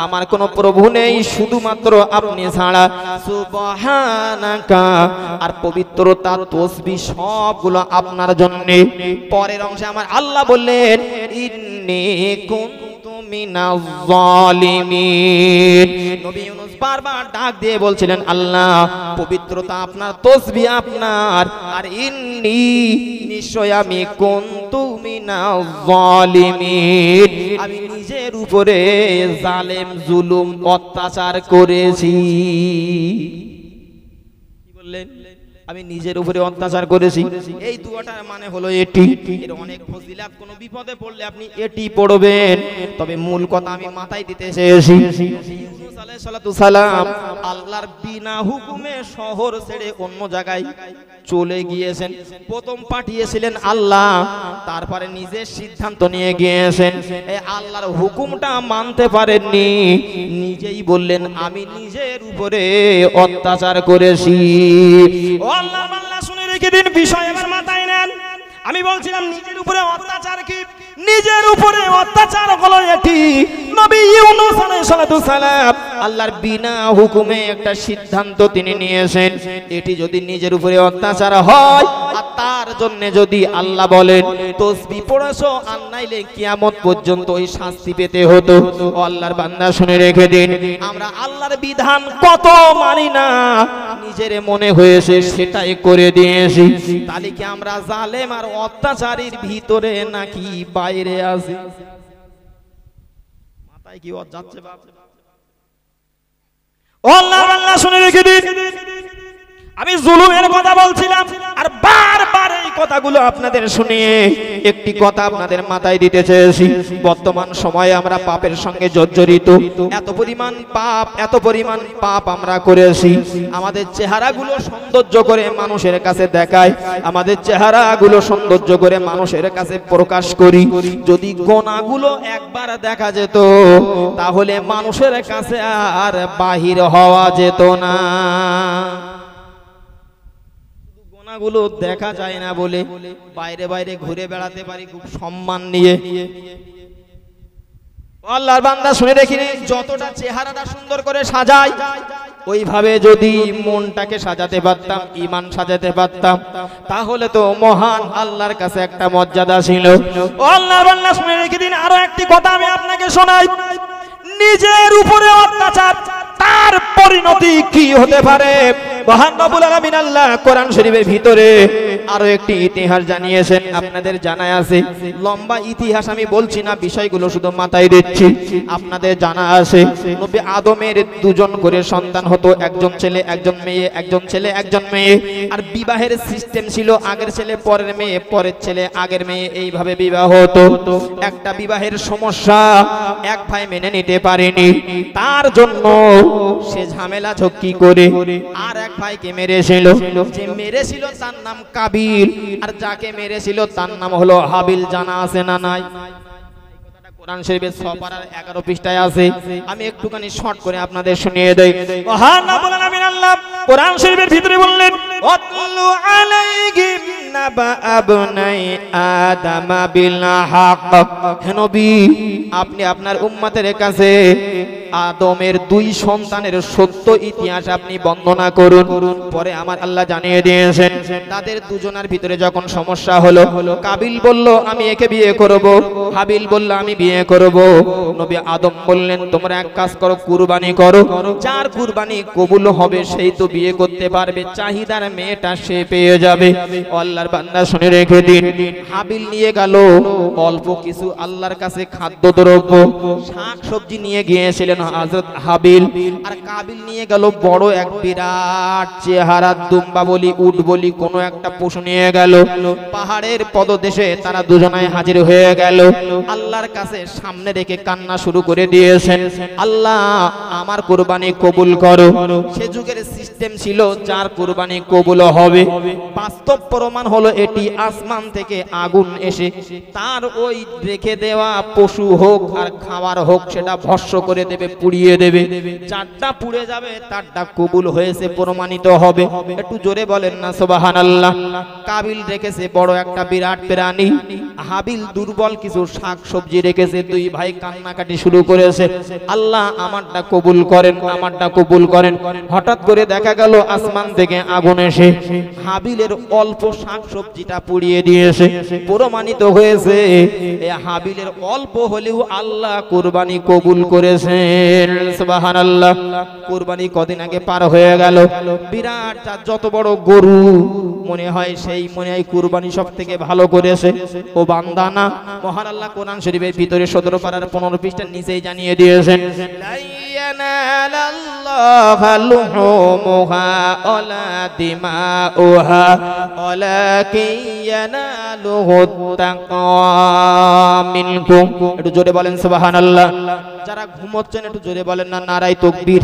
আমার কোন প্রভু নেই, শুধুমাত্র আপনি ছাড়া। সুবহানাকা, আর পবিত্রতা তাসবিহ সবগুলো আপনার জন্য। পরের অংশে আমার আল্লাহ বললেন ইন্নী কুনতু মিনাজ জালিমিন। নবী ইউনুস বারবার ডাক দিয়ে বলছিলেন আল্লাহ পবিত্রতা আপনার, তাসবিহ আপনার, আর ইন্নী নিশ্চয় আমি কুনতু মিনাজ জালিমিন, আমি নিজের উপরে জালেম জুলুম অত্যাচার করেছি। কি বললেন? আমি নিজের উপরে অত্যাচার করেছি। এই দুয়াটার মানে হলো এটি। এর অনেক ফজিলাত, কোন বিপদে পড়লে আপনি এটি পড়বেন। তবে মূল কথা আমি মাথায় দিতে চেয়েছি, আলাইহিস সালাতু সালাম আল্লাহর বিনা হুকুমে শহর ছেড়ে অন্য জায়গায় চলে গিয়েছেন। প্রথম পাঠিয়েছিলেন আল্লাহ, তারপরে নিজের সিদ্ধান্ত নিয়ে গিয়েছেন। এই আল্লাহর হুকুমটা মানতে পারেননি, নিজেই বললেন আমি নিজের উপরে অত্যাচার করেছি। ও আল্লাহর বান্দা শুনে রেখে দিন, বিষয় এবার মাথায় নেন। আমি বলছিলাম নিজের উপরে অত্যাচার কি? নিজের উপরে অত্যাচার হলো এটি, নবী ইউনূস আলাইহিস সালাতু সালাম আল্লাহর বিনা হুকুমে একটা সিদ্ধান্ত তিনি নিয়েছেন। এটি যদি নিজের উপরে অত্যাচার হয় আর তার জন্য যদি আল্লাহ বলেন তাসবিহ পড়েছো আর নাইলে কিয়ামত পর্যন্ত ওই শাস্তি পেতে হতো। ও আল্লাহর বান্দা শুনে রেখে দিন, আমরা আল্লাহর বিধান কত মানি না, নিজের মনে হয়েছে সেটাই করে দিয়েছি। তাহলে কি আমরা জালেম আর অত্যাচারীর ভিতরে নাকি বাইরে আছি? মাথায় কি ওর যাচ্ছে বাপ? ও আল্লাহর বান্দা শুনে রেখে দিন, আমি জুলুমের কথা বলছিলাম আর বারবার এই কথাগুলো আপনাদের শুনিয়ে একটি কথা আপনাদের মাথায় দিতে চেয়েছি। বর্তমান সময়ে আমরা পাপের সঙ্গে জর্জরিত, এত পরিমাণ পাপ আমরা করেছি। আমাদের চেহারাগুলো সৌন্দর্য করে মানুষের কাছে দেখায়, আমাদের চেহারাগুলো সৌন্দর্য করে মানুষের কাছে প্রকাশ করি। যদি গোনাগুলো একবার দেখা যেত তাহলে মানুষের কাছে আর বাহির হওয়া যেত না। গুলো দেখা যায় না বলে বাইরে বাইরে ঘুরে বেড়াতে পারি খুব সম্মান নিয়ে। আল্লাহর বান্দা শুনে দেখিনি, যতটা চেহারাটা সুন্দর করে সাজাই ওইভাবে যদি মনটাকে সাজাতে পারতাম, ঈমান সাজাতে পারতাম, তাহলে তো মহান আল্লাহর কাছে একটা মর্যাদা ছিল। আল্লাহর বান্দা শুনে রেখে দিন, আরো একটি কথা আমি আপনাকে শোনাই। নিজের উপরে অত্যাচার, তার পরিণতি কি হতে পারে? মহান রব্বুল আলামিন আল্লাহ কোরআন শরীফের ভিতরে আরো একটি ইতিহাস জানিয়েছেন, আপনাদের জানা আছে। লম্বা ইতিহাস আমি বলছি না, বিষয়গুলো শুধু মাথায় দিচ্ছি। আপনাদের জানা আছে নবী আদমের দুজন করে সন্তান হতো, একজন ছেলে একজন মেয়ে, একজন ছেলে একজন মেয়ে। আর বিবাহের সিস্টেম ছিল আগের ছেলে পরের মেয়ে, পরের ছেলে আগের মেয়ে, এইভাবে বিবাহ হতো। একটা বিবাহের সমস্যা এক ভাই মেনে নিতে পারেনি, তার জন্য সে ঝামেলা ঝক্কি করে আর এক ভাইকে মেরেছিল। যে মেরেছিল তার নাম কাবিল, আর যাকে মেরেছিল তার নাম হলো হাবিল। জানা আছে না নাই? কোরআন শরীফের 6 পারার 11 পৃষ্ঠায় আছে। আমি একটুখানি শর্ট করে আপনাদের শুনিয়ে দেই। মহান রব্বুল আলামিন আল্লাহ কোরআন শরীফের ভিতরে বললেন, ওয়াতলু আলাইহিম নাবা আবনাই আদম বিল হক। হে নবী, আপনি আপনার উম্মতের কাছে আদমের 2 সন্তানের সত্য ইতিহাস আপনি বর্ণনা করুন। পরে আমার আল্লাহ জানিয়ে দিয়েছেন তাদের দুজনের ভিতরে যখন সমস্যা হলো, কাবিল বলল আমি একে বিয়ে করব, হাবিল বলল আমি বিয়ে করব। নবী আদম বললেন তোমরা এক কাজ করো, কুরবানি করো, যার কুরবানি কবুল হবে সেই তো বিয়ে করতে পারবে, চাহিদার মেয়েটা সে পেয়ে যাবে। আল্লাহর বান্দা শুনে রেখে দিন, হাবিল নিয়ে গেল অল্প কিছু আল্লাহর কাছে খাদ্যদ্রব্য, শাক সবজি নিয়ে গিয়েছিলেন হযরত হাবিল। আর কাবিল নিয়ে গেল বড় এক বিরাট চেহারা দুম্বা বলি উট বলি কোন একটা পশু নিয়ে গেল। পাহাড়ের পদদেশে তারা দুজনাই হাজির হয়ে গেল। আল্লাহর কাছে সামনে রেখে কান্না শুরু করে দিয়েছেন, আল্লাহ আমার কুরবানি কবুল করো। সে যুগের সিস্টেম ছিল যার কুরবানি কবুল হবে। বাস্তব প্রমাণ হলো এটি, আসমান থেকে আগুন এসে তার ওই রেখে দেওয়া পশু হোক আর খাবার হোক সেটা ভস্ম করে দেবে, পুড়িয়ে দেবে। চারটা পুড়ে যাবে, তারটা কবুল হয়েছে প্রমাণিত হবে। একটু জোরে বলেন না সুবহানাল্লাহ। কাবিল রেখেছে বড় একটা বিরাট প্রাণী, হাবিল দুর্বল কিছু শাক সবজি রেখেছে। 2 ভাই কান্নাকাটি শুরু করেছে, আল্লাহ আমারটা কবুল করেন, আমারটা কবুল করেন। হঠাৎ করে দেখা গেল আসমান থেকে আগুন এসে হাবিলের অল্প শাক সবজিটা পুড়িয়ে দিয়েছে। প্রমাণিত হয়েছে এই হাবিলের অল্প হলেও আল্লাহ কুরবানি কবুল করেছেন। সুবহানাল্লাহ। কুরবানি কদিন আগে পার হয়ে গেল, বিরাট যত বড় গরু মনে হয় সেই মনে হয় কুরবানি সব থেকে ভালো করেছে। ও বান্দা না, মহান আল্লাহ কোরআন শরীফের ভিতরে 17 পারার 15 পৃষ্ঠা নিচেই জানিয়ে দিয়েছেন, লা ইয়ানালাল্লাহু লুহুমুহা ওয়ালা দিমাউহা ওয়ালাকিন ইয়ানালুহু তাকওয়া মিনকুম। একটু জোরে বলেন সুবহানাল্লাহ। যারা ঘুমোচ্ছেন একটু জোরে বলেন না নারায়ে তাকবীর।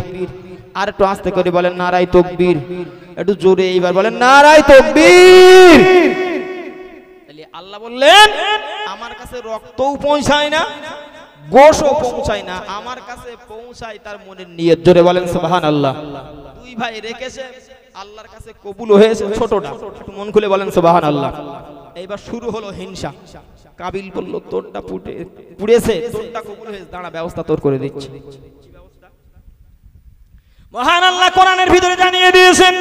আর একটু আস্তে করে বলেন নারায়ে তাকবীর। একটু জোরে এইবার বলেন নারায়ে তাকবীর। তাহলে আল্লাহ বললেন আমার কাছে রক্তও পৌঁছায় না, গোশও পৌঁছায় না, আমার কাছে পৌঁছায় তার মনের নিয়ত। জোরে বলেন সুবহানাল্লাহ। দুই ভাই রেখেছে, আল্লাহর কাছে কবুল হয়েছে ছোটটা, একটু মন খুলে বলেন সুবহানাল্লাহ। এইবার শুরু হলো হিংসা। কাবিল বলল তোরটা পুড়েছে, তোরটা কবুল হয়েছে, দাঁড়া ব্যবস্থা তোর করে দিচ্ছি। মহান আল্লাহ কোরআনের ভিতরে জানিয়ে দিয়েছেন।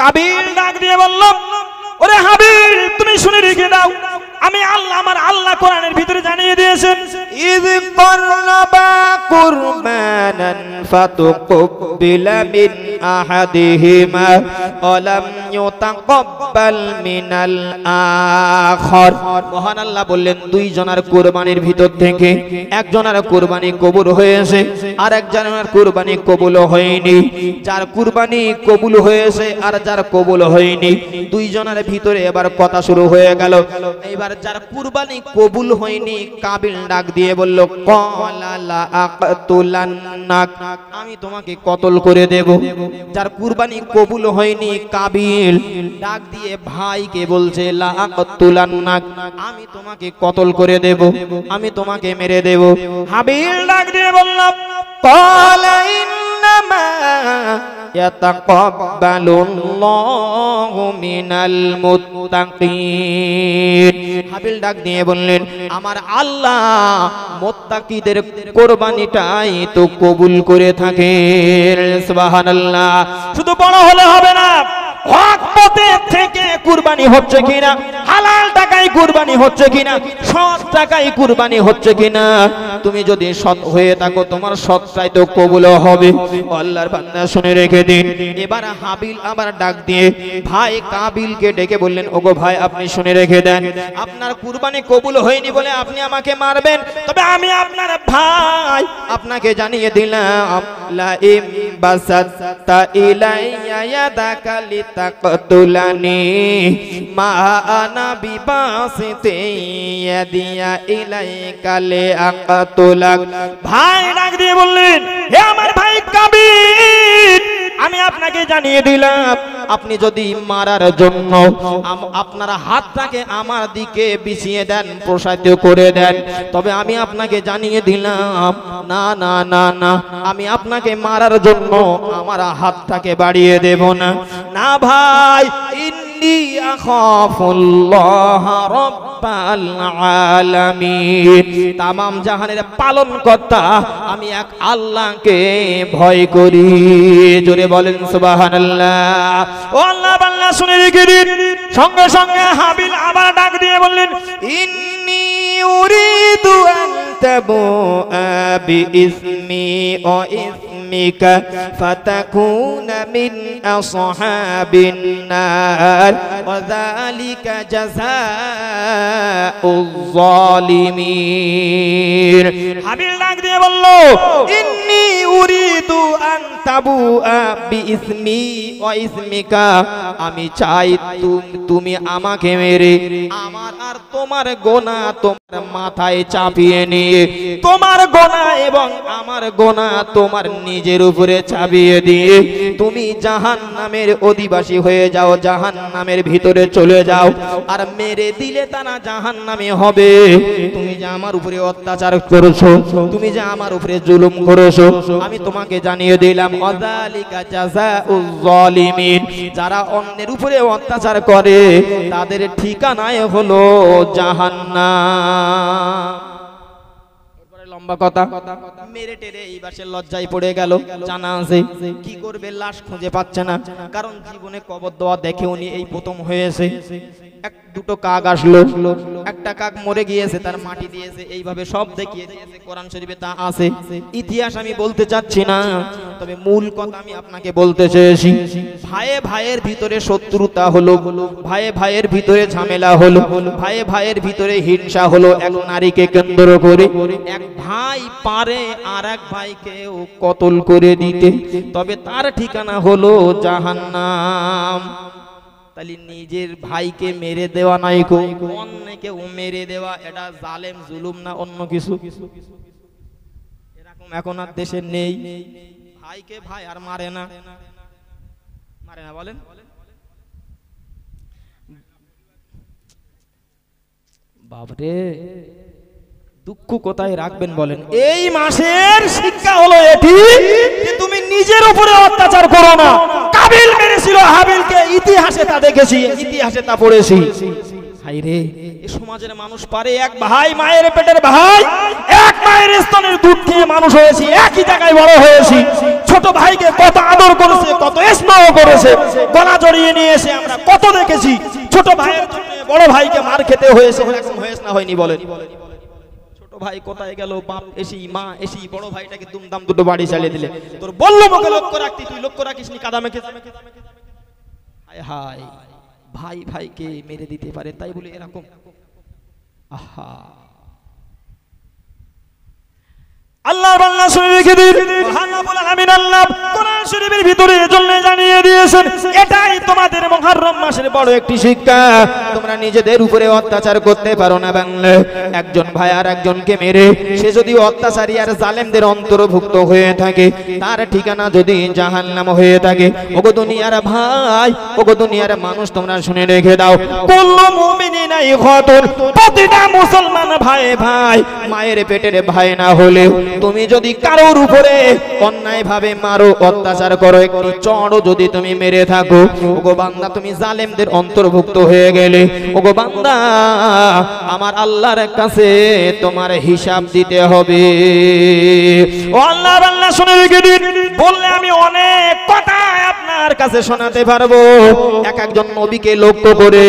কাবিল ডাক দিয়ে বলল ওরে হাবিল তুমি শুনে রেখে দাও, আমি আল্লাহ, আমার আল্লাহ কোরআনের ভিতরে জানিয়ে দিয়েছেন ইয করবা কুরবানান ফাতুকবিলা মিন আহাদিহিমা ওয়া লাম ইউতাকাব্বাল মিনাল আখার। মহান আল্লাহ বললেন দুই জনের কুরবানির ভিতর থেকে একজনের কুরবানি কবুল হয়েছে আর একজনের কুরবানি কবুল হয়নি। যার কুরবানি কবুল হয়েছে আর যার কবুল হয়নি, দুই জনের ভিতরে এবার কথা শুরু হয়ে গেল। এবার যার কুরবানি কবুল হয়নি কাবিল ডাক দিয়ে বলল ক্বালা লা আকতুলান্নাক, আমি তোমাকে কতল করে দেব। যার কুরবানি কবুল হয়নি কাবিল ডাক দিয়ে ভাইকে বলছে লা আকতুলান্নাক, আমি তোমাকে কতল করে দেব, আমি তোমাকে মেরে দেব। হাবিল ডাক দিয়ে বলল ক্বালা ইন্নামা ইয়াতাকাব্বালুল্লাহু মিনাল মুত্তাকিন। হাবিল ডাক দিয়ে বললেন আমার আল্লাহ মুত্তাকিদের কুরবানিটাই তো কবুল করে থাকেন। সুবহানাল্লাহ। শুধু বড় হলে হবে না, হক পথে থেকে কুরবানি হচ্ছে কিনা, হালাল টাকায় কুরবানি হচ্ছে কিনা, সৎ টাকায় কুরবানি হচ্ছে কিনা। তুমি যদি সৎ হয়ে থাকো তোমার সৎটাই তো কবুল হবে। আল্লাহর বান্দা শুনে রেখে দিন। এবার হাবিল আবার ডাক দিয়ে ভাই কাবিলকে ডেকে বললেন ওগো ভাই আপনি শুনে রেখে দেন, আপনার কুরবানি কবুল হয়নি বলে আপনি আমাকে মারবেন, তবে আমি আপনার ভাই আপনাকে জানিয়ে দিলাম লা ইম বাসাতা ইলাইয়া ইয়াদাকা লিতাকতুলানি মা আনা বিবাসিতি ইয়াদিয়া ইলাইকা লিআকতুলাক। ভাই ডাক দিয়ে বললেন হে আমার ভাই কাবিল, আমি আপনাকে জানিয়ে দিলাম আপনি যদি মারার জন্য আপনার হাতটাকে আমার দিকে বিছিয়ে দেন, প্রসারিত করে দেন, তবে আমি আপনাকে জানিয়ে দিলাম না না না না, আমি আপনাকে মারার জন্য আমার হাতটাকে বাড়িয়ে দেব না। না ভাই, ইন্নী আখাফুল্লাহ রাব্বাল আলামিন, তামাম জাহানের পালনকর্তা আমি এক আল্লাহকে ভয় করি। জোরে বলেন সুবহানাল্লাহ। ও আল্লাহ বান্দা শুনে রেখে দিন। সঙ্গে সঙ্গে হাবিল আবার ডাক দিয়ে বললেন ইন্নী উরিদু আন তাবুআ বিইসমি ওয়া ইসমিকা ফাতাকুনা মিন আসহাবিন নার ওয়া যালিকা জাযাউয যালিমিন। হাবিল ডাক দিয়ে বলল ইন্নী উরিদু আন তাবুআ বিইসমি ওয়া ইসমিকা, আমি চাই তুমি আমাকে মেরে আমার আর তোমার গোনাহ তোমার মাথায় চাপিয়ে নিয়ে তোমার গোনাহ এবং আমার গোনাহ তোমার নিজের উপরে চাপিয়ে দিয়ে তুমি জাহান্নামের অধিবাসী হয়ে যাও, জাহান্নামের ভিতরে চলে যাও। আর মেরে দিলে তারা জাহান্নামে হবে। তুমি যে আমার উপরে অত্যাচার করেছো, তুমি যে আমার উপরে জুলুম করেছো, আমি তোমাকে জানিয়ে দিলাম ওয়াযালিকা জাযাউয যালিমিন, যারা অন্যের উপরে অত্যাচার করে তাদের ঠিকানায় হলো জাহান্নাম। লম্বা কথা, মেরে টেরে এই বাসে লজ্জায় পড়ে গেল। জানা আছে কি করবে, লাশ খুঁজে পাচ্ছে না, কারণ জীবনে কবর দেওয়া দেখেও নি, এই প্রথম হয়েছে। এক দুটো কাক আসলো, একটা কাক মরে গিয়েছে, তার মাটি দিয়েছে, এইভাবে সব দেখিয়ে দিয়েছে, কোরআন শরীফে তা আছে। ইতিহাস আমি বলতে চাচ্ছি না, তবে মূল কথা আমি আপনাকে বলতে চেয়েছি। ভাইয়ে ভাইয়ের ভিতরে শত্রুতা হলো, ভাইয়ে ভাইয়ের ভিতরে ঝামেলা হলো, ভাইয়ে ভাইয়ের ভিতরে হিংসা হলো এক নারীকে কেন্দ্র করে। এক ভাই পারে আর এক ভাইকেও কতল করে দিতে, তবে তার ঠিকানা হলো জাহান্নাম। তাহলে নিজের ভাইকে মেরে দেওয়া নাই, অন্যকে মেরে দেওয়া এটা জালেম জুলুম না অন্য কিছু? এর এখন আর দেশে নেই। ভাইকে ভাই আর মারে না, মারে না বলেন। বাবরে দুঃখ কোথায় রাখবেন বলেন। এই মাসের শিক্ষা হলো এটি যে তুমি নিজের উপরে অত্যাচার করো না। কাবিল মেরেছিল হাবিলকে, ইতিহাসে তা দেখেছি, ইতিহাসে তা পড়েছি। হায়রে এই সমাজের মানুষ পারে, এক ভাই মায়ের পেটের ভাই, এক মায়ের স্তনের দুধ খেয়ে মানুষ হয়েছি, একই জায়গায় বড় হয়েছি। ছোট ভাইকে কত আদর করেছে, কত স্নেহ করেছে, গলা জড়িয়ে নিয়ে এসে আমরা কত দেখেছি। ছোট ভাইয়ের জন্য বড় ভাইকে মার খেতে হয়েছে, এরকম হয়েছে না হয়নি বলেন। ছোট ভাই কোথায় গেল, বাপ এসি মা এসি বড় ভাইটাকে দুমদাম দুটো বাড়ি চালিয়ে দিলে। তোর বললো মুখে লক্ষ্য রাখতি, তুই লক্ষ্য রাখিসনি, কাদা মেখে। হায় হায়, ভাই ভাইকে মেরে দিতে পারে, তাই বলে এরকম। আহা, আল্লাহর বান্দা শুনে রেখে দিন, মহান রব্বুল আলামিন আল্লাহ কোরআন শরীফের ভিতরে এজন্য জানিয়ে দিয়েছেন, এটাই তোমাদের মুহররম মাসের বড় একটি শিক্ষা। তোমরা নিজেদের উপরে অত্যাচার করতে পারো না বাংলা। একজন ভাই আর একজনকে মেরে সে যদি অত্যাচারী আর জালেমদের অন্তর্ভুক্ত হয়ে থাকে, তার ঠিকানা যদি জাহান্নাম হয়ে থাকে। ওগো দুনিয়ার ভাই, ওগো দুনিয়ার মানুষ, তোমরা শুনে রেখে দাও, কুল্লু মুমিনিনা ইখাতুন, প্রতিটা মুসলমান ভাই ভাই, মায়ের পেটের ভাই না হলে তুমি যদি কারোর উপরে অন্যায় ভাবে মারো, অত্যাচার করো, একটু চড়ও যদি তুমি মেরে থাকো, ওগো বান্দা তুমি জালেমদের অন্তর্ভুক্ত হয়ে গেলে। ওগো বান্দা, আমার আল্লাহর কাছে তোমার হিসাব দিতে হবে। ও আল্লাহর বান্দা শুনে রেখে দিন, বললে আমি অনেক কথা আপনার কাছে শোনাতে পারবো। এক একজন নবীকে লক্ষ্য করে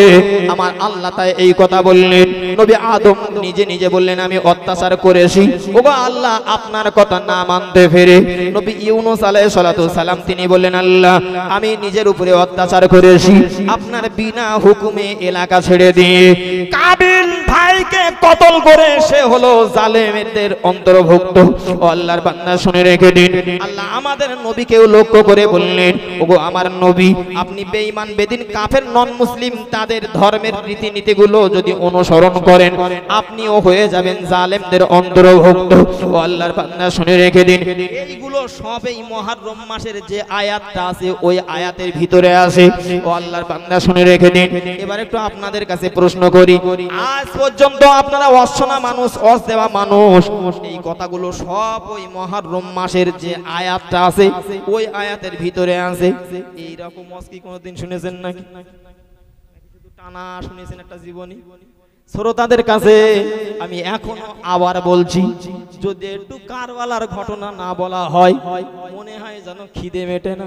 আমার আল্লাহ তাই এই কথা বললেন। নবী আদম নিজে নিজে বললেন আমি অত্যাচার করেছি। ওগো আল্লাহ, আপনার কথা না মানতে ফেরে নবী ইউনূস আলাইহিস সালাতু সালাম তিনি বললেন, আল্লাহ আমি নিজের উপরে অত্যাচার করেছি, আপনার বিনা হুকুমে এলাকা ছেড়ে দিয়ে কাবিল ভাইকে কতল করে সে হলো জালেমদের অন্তর্ভুক্ত। ও আল্লাহর বান্দা শুনে রেখে দিন, আল্লাহ আমাদের নবীকেও লক্ষ্য করে বললেন, ওগো আমার নবী, আপনি বেঈমান বেদিন কাফের নন মুসলিম তাদের ধর্মের রীতিনীতিগুলো যদি অনুসরণ করেন, আপনিও হয়ে যাবেন জালেমদের অন্তর্ভুক্ত। ও আল্লাহর বান্দা শুনে রেখে দিন, এইগুলো সব এই মুহররম মাসের যে আয়াতটা আছে ওই আয়াতের ভিতরে আছে। ও আল্লাহর বান্দা শুনে রেখে দিন, এবার একটু আপনাদের কাছে প্রশ্ন করি, আজ পর্যন্ত আপনারা অশোনা মানুষ, অশ দেওয়া মানুষ, এই কথাগুলো সব ওই মুহররম মাসের যে আয়াতটা আছে ওই আয়াতের ভিতরে আছে। এই রকম ওয়াজ কি কোনোদিন শুনেছেন নাকি? শুধু টানা শুনেছেন একটা জীবনী? শ্রোতাদের কাছে আমি এখনো আবার বলছি, যদি একটু কারবালার ঘটনা না বলা হয় মনে হয় যেন খিদে মেটে না।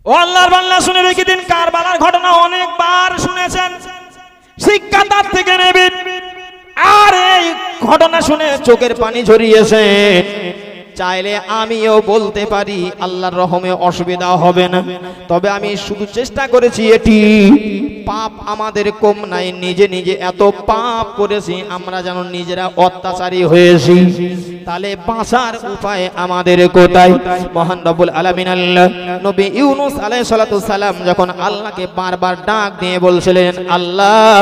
ও আল্লাহর বান্দা শুনে রেখে দিন, কারবালার ঘটনা অনেকবার শুনেছেন, শিক্ষা তার থেকে নেবেন। আর এই ঘটনা শুনে চোখের পানি ঝরিয়েছে, চাইলে আমিও বলতে পারি আল্লাহর রহমে অসুবিধা হবে না, তবে আমি শুধু চেষ্টা করেছি, এটি পাপ আমাদের কম নাই, নিজে নিজে এত পাপ করেছি আমরা যেন নিজেরা অত্যাচারী হয়েছি, তাহলে বাঁচার উপায় আমাদের কোথায়? মহান রব্বুল আলামিন আল্লাহ নবী ইউনূস আলাইহিস সালাতু সালাম যখন আল্লাহকে বারবার ডাক দিয়ে বলছিলেন, আল্লাহ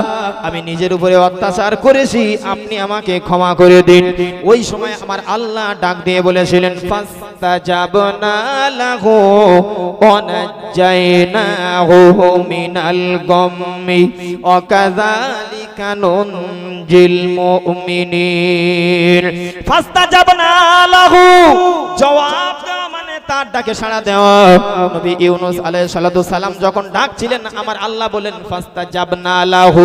আমি নিজের উপরে অত্যাচার করেছি, আপনি আমাকে ক্ষমা করে দিন। ওই সময় আমার আল্লাহ ডাক দিয়ে বলেছিলেন, ফাস্তাজাবনা লাহু ওয়া নাজাইনাহু মিনাল গাম্মি ওয়া কাযালিকা নুনজিল মুমিনিন। ফাস্তাজাবনা লাহু, জবাব দেওয়া মানে তার ডাকে সাড়া দেওয়া। নবী ইউনূস আলাইহিস সালাতু সালাম যখন ডাকছিলেন আমার আল্লাহ বলেন ফাস্তাজাবনা লাহু,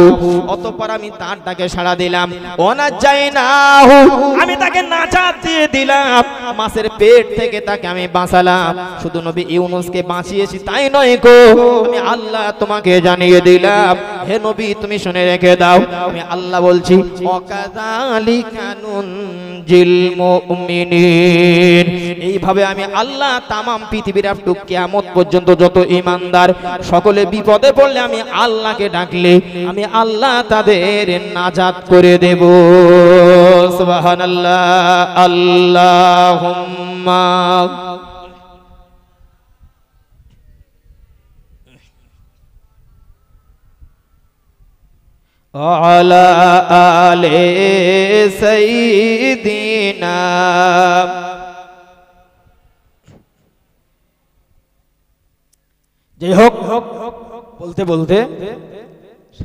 অতঃপর আমি তার ডাকে সাড়া দিলাম, ওয়া নাজাইনাহু, আমি তাকে নাজাত দিয়ে দিলাম, মাছের পেট থেকে তাকে আমি বাঁচালাম। শুধু নবী ইউনূসকে বাঁচিয়েছি তাই নয় গো, আমি আল্লাহ তোমাকে জানিয়ে দিলাম, হে নবী তুমি শুনে রেখে দাও, আমি আল্লাহ বলছি ওয়াকাযালিকা নুনজিল মুমিনিন। এইভাবে আমি আল্লাহ তামাম পৃথিবীর আফটু কিয়ামত পর্যন্ত যত ঈমানদার সকলে বিপদে পড়লে আমি আল্লাহকে ডাকলে আমি আল্লাহ তাদের নাজাত করে দেব। সুবহানাল্লাহ, আল্লাহুম্মা। আলা আলে সাইয়্যিদিনা। যাই হোক, বলতে বলতে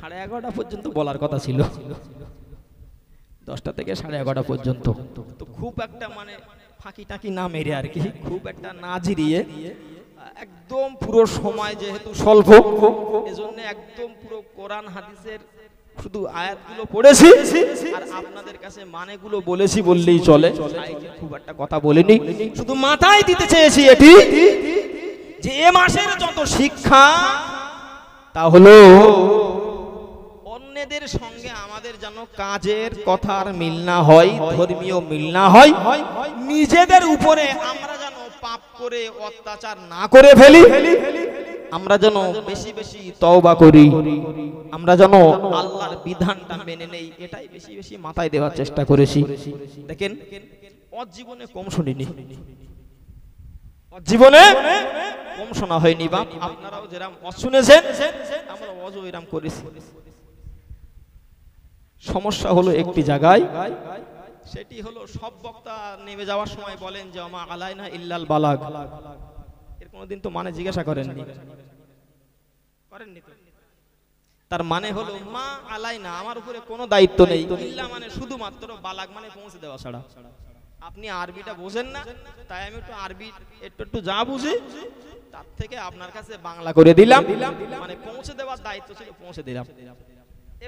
11:30 পর্যন্ত বলার কথা ছিল, 10টা থেকে 11:30 পর্যন্ত। তো খুব একটা মানে ফাঁকি টাকি না মেরে আর কি, খুব একটা না জিরিয়ে একদম পুরো সময় যেহেতু স্বল্প, এজন্য একদম পুরো কোরআন হাদিসের শুধু আয়াতগুলো পড়েছি আর আপনাদের কাছে মানেগুলো বলেছি বললেই চলে, খুব একটা কথা বলিনি। শুধু মাথায় দিতে চেয়েছি এটি যে এ মাসের যত শিক্ষা তা হলো অন্যদের সঙ্গে আমাদের যেন কাজের কথার মিল না হয়, ধর্মীয় মিল না হয়, নিজেদের উপরে আমরা যেন পাপ করে অত্যাচার না করে ফেলি, আমরা যেন বেশি বেশি তওবা করি, আমরা যেন আল্লাহর বিধানটা মেনে নেই, এটাই বেশি বেশি মাথায় দেওয়ার চেষ্টা করেছি। দেখেন জীবনে কম শুনিনি, জীবনে কম শোনা হয়নি বাপ, আপনারাও যেরকম শুনেছেন আমরা অজও এরকম করেছি। সমস্যা হলো একটি জায়গায়, সেটি হলো সব বক্তা নেমে যাওয়ার সময় বলেন যে আমা আলাইনা ইল্লাল বালাগ, এর কোনোদিন তো মানে জিজ্ঞাসা করেননি, করেননি তো? তার মানে হলো মা আলাইনা, আমার উপরে কোনো দায়িত্ব নেই, ইল্লা মানে শুধুমাত্র, বালাগ মানে পৌঁছে দেওয়া ছাড়া। আপনি আরবিটা বোঝেন না, তাই আমি একটু আরবি একটু যা বুঝি তার থেকে আপনার কাছে বাংলা করে দিলাম, মানে পৌঁছে দেওয়ার দায়িত্ব ছিল, পৌঁছে দিলাম।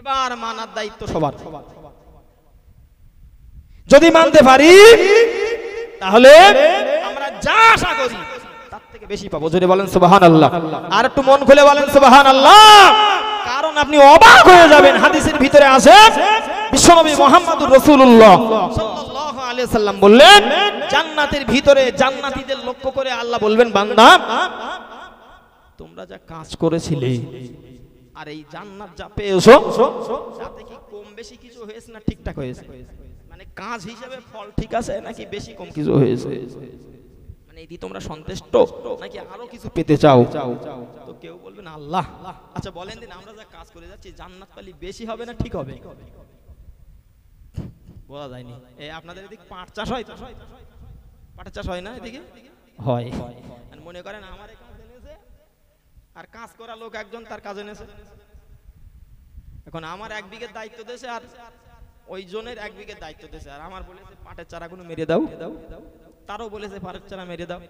এবার মানার দায়িত্ব সবার। যদি মানতে পারি তাহলে আমরা যা আশা করি তার থেকে বেশি পাবো। যদি বলেন সুবহানাল্লাহ, আর একটু মন খুলে বলেন সুবহানাল্লাহ, কারণ আপনি অবাক হয়ে যাবেন। হাদিসের ভিতরে আছে বিশ্বনবী মুহাম্মদুর রাসূলুল্লাহ সাল্লাল্লাহু আলাইহি সাল্লাম বললেন, জান্নাতের ভিতরে জান্নাতীদের লক্ষ্য করে আল্লাহ বলবেন, বান্দা তোমরা যা কাজ করেছিলে আর এই জান্নাত যা পেয়েছো তাতে কি কম বেশি কিছু হয়েছে না ঠিকঠাক হয়েছে? মানে কাজ হিসেবে ফল ঠিক আছে নাকি বেশি কম কিছু হয়েছে? মানে এটি তোমরা সন্তুষ্ট নাকি আরো কিছু পেতে চাও? তো কেউ বলবেন আল্লাহ, আচ্ছা বলেন দিন আমরা যা কাজ করে যাচ্ছি জান্নাত পালি বেশি হবে না ঠিক হবে? বলা যায়নি। এই আপনাদের এদিকে পাট চাষ হয়? পাটের চাষ হয় না এদিকে? হয়। মনে করেন আমার আর কাজ করা লোক একজন তার কাজে নেছে, এখন আমার 1 বিঘের দায়িত্ব দিয়েছে আর ওই জনের 1 বিঘের দায়িত্ব দিয়েছে, আর আমার বলেছে পাটের চারাগুলো মেরে দাও, তারও বলেছে পাটের চারা মেরে দাও।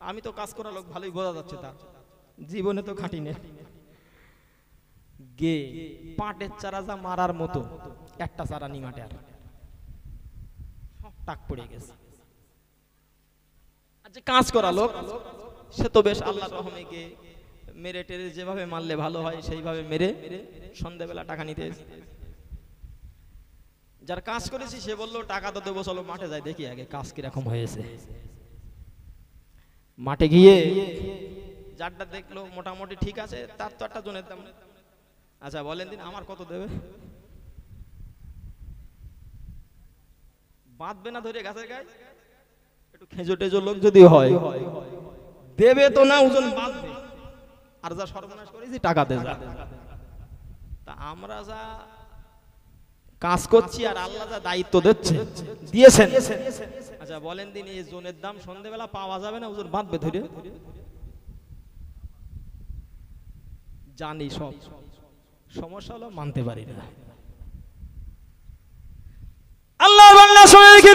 আমি তো কাজ করা লোক, ভালোই বোঝা যাচ্ছে তার জীবনে তো খাটি নেই, গে পাটের চারা যা মারার মতো একটা চারা নিমাটে আর সব টাক পড়ে গেছে। আচ্ছা কাজ করা লোক সে তো বেশ আল্লাহর রহমে গে মেরে টেরে যেভাবে মারলে ভালো হয় সেইভাবে মেরে সন্ধ্যাবেলা টাকা নিতে এসে, যার কাজ করেছি সে বললো টাকা তো দেবো, চলো মাঠে যাই দেখি আগে কাজ কিরকম হয়েছে। মাঠে গিয়ে যারটা দেখলো মোটামুটি ঠিক আছে, তার তো একটা জনের দাম। আচ্ছা বলেন দিন আমার কত দেবে? বাঁধবে না ধরে গাছের গায়ে, একটু খেজো টেজো লোক যদি হয় দেবে তো না, ওজন বাঁধবে। আর যা সর্বনাশ করেছি টাকা দে যা। তা আমরা যা কাজ করছি আর আল্লাহ যা দায়িত্ব দিয়েছেন, আচ্ছা বলেন দিন এই জনের দাম সন্ধ্যাবেলা পাওয়া যাবে না, ওজন বাঁধবে ধরে? জানি সব, সমস্যা হলো মানতে পারি না। আল্লাহর বান্দা শুনে রেখে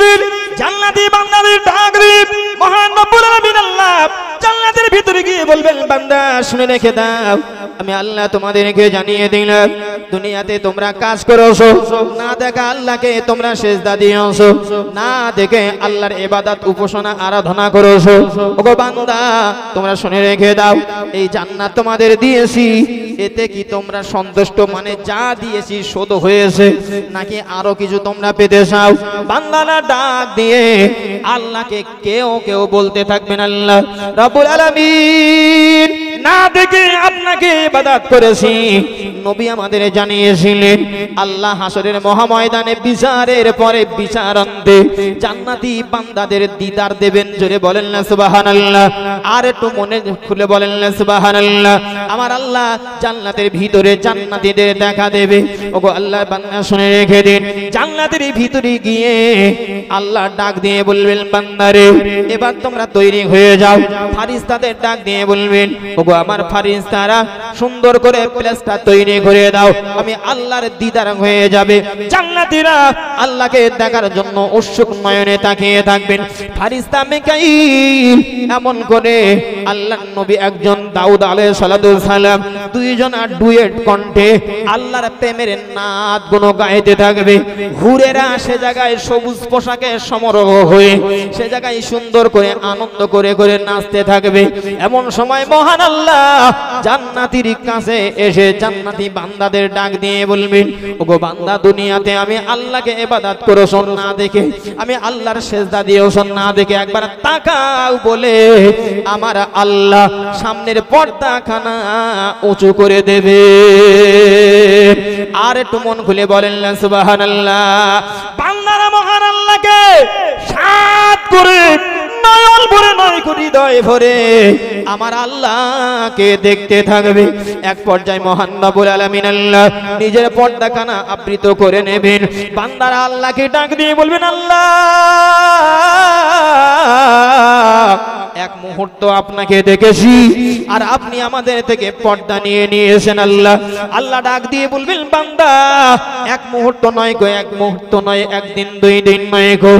জান্নাতি বান্দাদের ডাক দিন মহান রব্বুল আলামিন আল্লাহ জান্নাতের ভিতরে গিয়ে বলবেন, বান্দা শুনে রেখে দাও, আমি আল্লাহ তোমাদেরকে জানিয়ে দিলাম দুনিয়াতে তোমরা কাজ করেছো, না দেখা আল্লাহকে তোমরা সিজদা দিয়েছো, না দেখে আল্লাহর ইবাদত উপাসনা আরাধনা করেছো। ওগো বান্দা তোমরা শুনে রেখে দাও, এই জান্নাত তোমাদের দিয়েছি, এতে কি তোমরা সন্তুষ্ট? মানে যা দিয়েছি শোধ হয়েছে নাকি আরো কিছু তোমরা পেতে চাও? বান্দারা ডাক দিয়ে আল্লাহকে কেউ কেউ বলতে থাকবেন, আল্লাহ রাব্বুল আলামিন না দেখে আপনাকে ইবাদত করেছি। নবী আমাদের জানিয়েছিলেন আল্লাহ হাসরের মহাময়দানে বিচারের পরে বিচারান্তে জান্নাতি বান্দাদের দিদার দেবেন। জোরে বলেন না সুবহানাল্লাহ। আর একটু মনে খুলে বলেন না সুবহানাল্লাহ। আমার আল্লাহ জান্নাতের ভিতরে জান্নাতীদের দেখা দেবে। ওগো আল্লাহর বান্দা শুনে রেখে দিন, জান্নাতের ভিতরে গিয়ে আল্লাহ ডাক দিয়ে বলবেন বান্দারে এবার তোমরা তৈরি হয়ে যাও। ফারিস্তাদের ডাক দিয়ে বলবেন ওগো আমার ফারিস্তারা সুন্দর করে প্লেসটা তৈরি করে দাও, আমি আল্লাহর দিদার হয়ে যাবে। জান্নাতীরা আল্লাহকে দেখার জন্য উৎসুক নয়নে তাকিয়ে থাকবেন। ফারিস্তা মিকাইল এমন করে আল্লাহর নবী একজন দাউদ আলাইহিস সালাতু সালাম দুইজন ডুয়েট কণ্ঠে আল্লাহর প্রেমের নাত গুণ গাইতে থাকবে। হুরেরা সে জায়গায় সবুজ পোশাকে সমারোহ হয়ে সে জায়গায় সুন্দর করে আনন্দ করে করে নাচতে থাকবে। এমন সময় মহান আল্লাহ জান্নাতীর কাছে এসে জান্নাতি বান্দাদের ডাক দিয়ে বলবেন ওগো বান্দা দুনিয়াতে আমি আল্লাহকে ইবাদত করেছ না দেখে, আমি আল্লাহর সিজদা দিয়েছ না দেখে একবার তাকাও বলে আমার আল্লাহ সামনের পর্দাখানা উঁচু করে দেবে। আর একটু মন খুলে বলেন না সুবহানাল্লাহ। বান্দারা মহান আল্লাহকে সাত করে নয়ন ভরে নয় কোটি হৃদয় ভরে আমার আল্লাহকে দেখতে থাকবে। এক পর্যায়ে মহান রব্বুল আলামিন আল্লাহ নিজের পর্দাখানা আবৃত করে নেবেন। বান্দারা আল্লাহকে ডাক দিয়ে বলবেন আল্লাহ এক মুহূর্ত আপনাকে দেখেছি আর আপনি আমাদের থেকে পর্দা নিয়ে নিয়েছেন। আল্লাহ আল্লাহ ডাক দিয়ে বলবেন বান্দা এক মুহূর্ত নয় গো, এক মুহূর্ত নয়, একদিন দুই দিন নয় গো,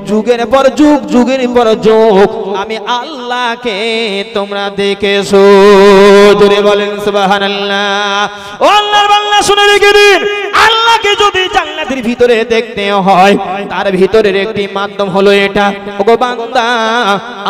যুগের পর যুগ, যুগের পর যুগ আমি আল্লাহকে তোমরা দেখেছো। জোরে বলেন সুবহানাল্লাহ। ও আল্লাহর বান্দা শুনে রেখে দিন, আল্লাহকে যদি জান্নাতের ভিতরে দেখতে হয় তার ভিতরের একটি মাধ্যম হলো এটা। ওগো বান্দা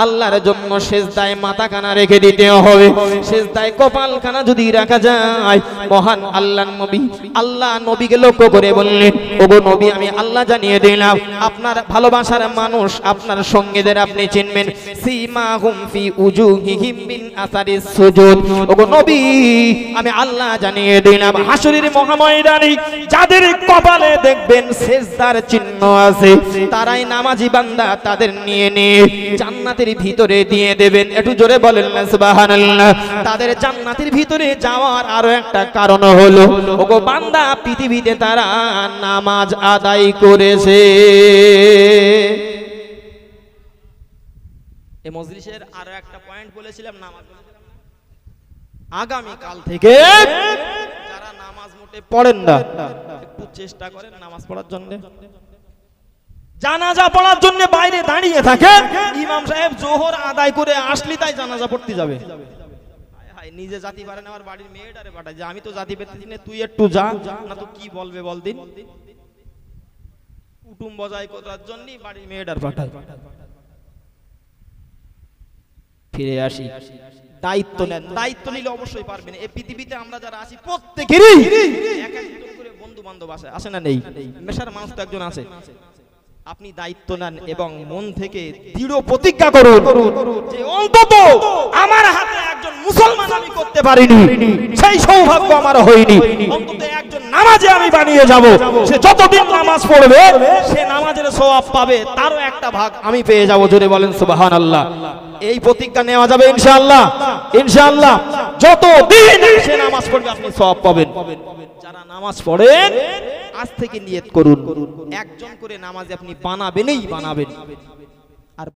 আল্লাহর জন্য সিজদায় মাথাখানা রেখে দিতে হবে। সিজদায় কপালখানা যদি রাখা যায়, মহান আল্লাহর নবী আল্লাহ নবীকে লক্ষ্য করে বললেন ওগো নবী আমি আল্লাহ জানিয়ে দিলাম আপনার ভালোবাসার মানুষ আপনার সঙ্গীদের আপনি চিনবেন। সীমাহুম ফি উজুহিহিম মিন আসারিস সুজুদ। ওগো নবী আমি আল্লাহ জানিয়ে দিলাম হাসরের মহাময়দানে যাদের কপালে দেখবেন সিজদার চিহ্ন আছে তারাই নামাজি বান্দা, তাদের নিয়ে নিয়ে জান্নাতের ভিতরে দিয়ে দেবেন। একটু জোরে বলেন না সুবহানাল্লাহ। তাদের জান্নাতের ভিতরে যাওয়ার আরো একটা কারণ হলো ওগো বান্দা পৃথিবীতে তারা নামাজ আদায় করেছে। এই মজলিসের আরো একটা পয়েন্ট বলেছিলাম নামাজ। আগামী কাল থেকে যারা নামাজ মোটে পড়েন না একটু চেষ্টা করেন নামাজ পড়ার জন্য। জানাজা পড়ার জন্য বাইরে দাঁড়িয়ে থাকে, ইমাম সাহেব জোহর আদায় করে আসলি তাই জানাজা পড়তে যাবে। নিজে জাতি পারে না, আমার বাড়ির মেয়েটারে পাঠায় যে আমি তো জাতি পেতেছি না, তুই একটু যা না তো কি বলবে বল দিন। কুটুম বজায় করার জন্য বাড়ির মেয়েটার পাঠায়। ফিরে আসি, দায়িত্ব নেন। দায়িত্ব নিলে অবশ্যই পারবেন। এই পৃথিবীতে আমরা যারা আছি প্রত্যেকেরই এক একজন করে বন্ধু বান্ধব আছে না নেই? মেশার মানুষ তো একজন আছে। আপনি দায়িত্ব নেন এবং মন থেকে দৃঢ় প্রতিজ্ঞা করুন যে অন্তত আমার হাতে একজন মুসলমান আমি করতে পারিনি, সেই সৌভাগ্য আমার হয়নি, অন্তত একজন নামাজে আমি বানিয়ে যাব। সে যতদিন নামাজ পড়বে সে নামাজের সওয়াব পাবে, তারও একটা ভাগ আমি পেয়ে যাব। জোরে বলেন সুবহানাল্লাহ। এই প্রতিজ্ঞা নেওয়া যাবে ইনশাআল্লাহ। ইনশাআল্লাহ যতদিন সে নামাজ পড়বে আপনি সওয়াব পাবেন। যারা নামাজ পড়েন আজ থেকে নিয়ত করুন একজন করে নামাজ আপনি বানাবেনই বানাবেন।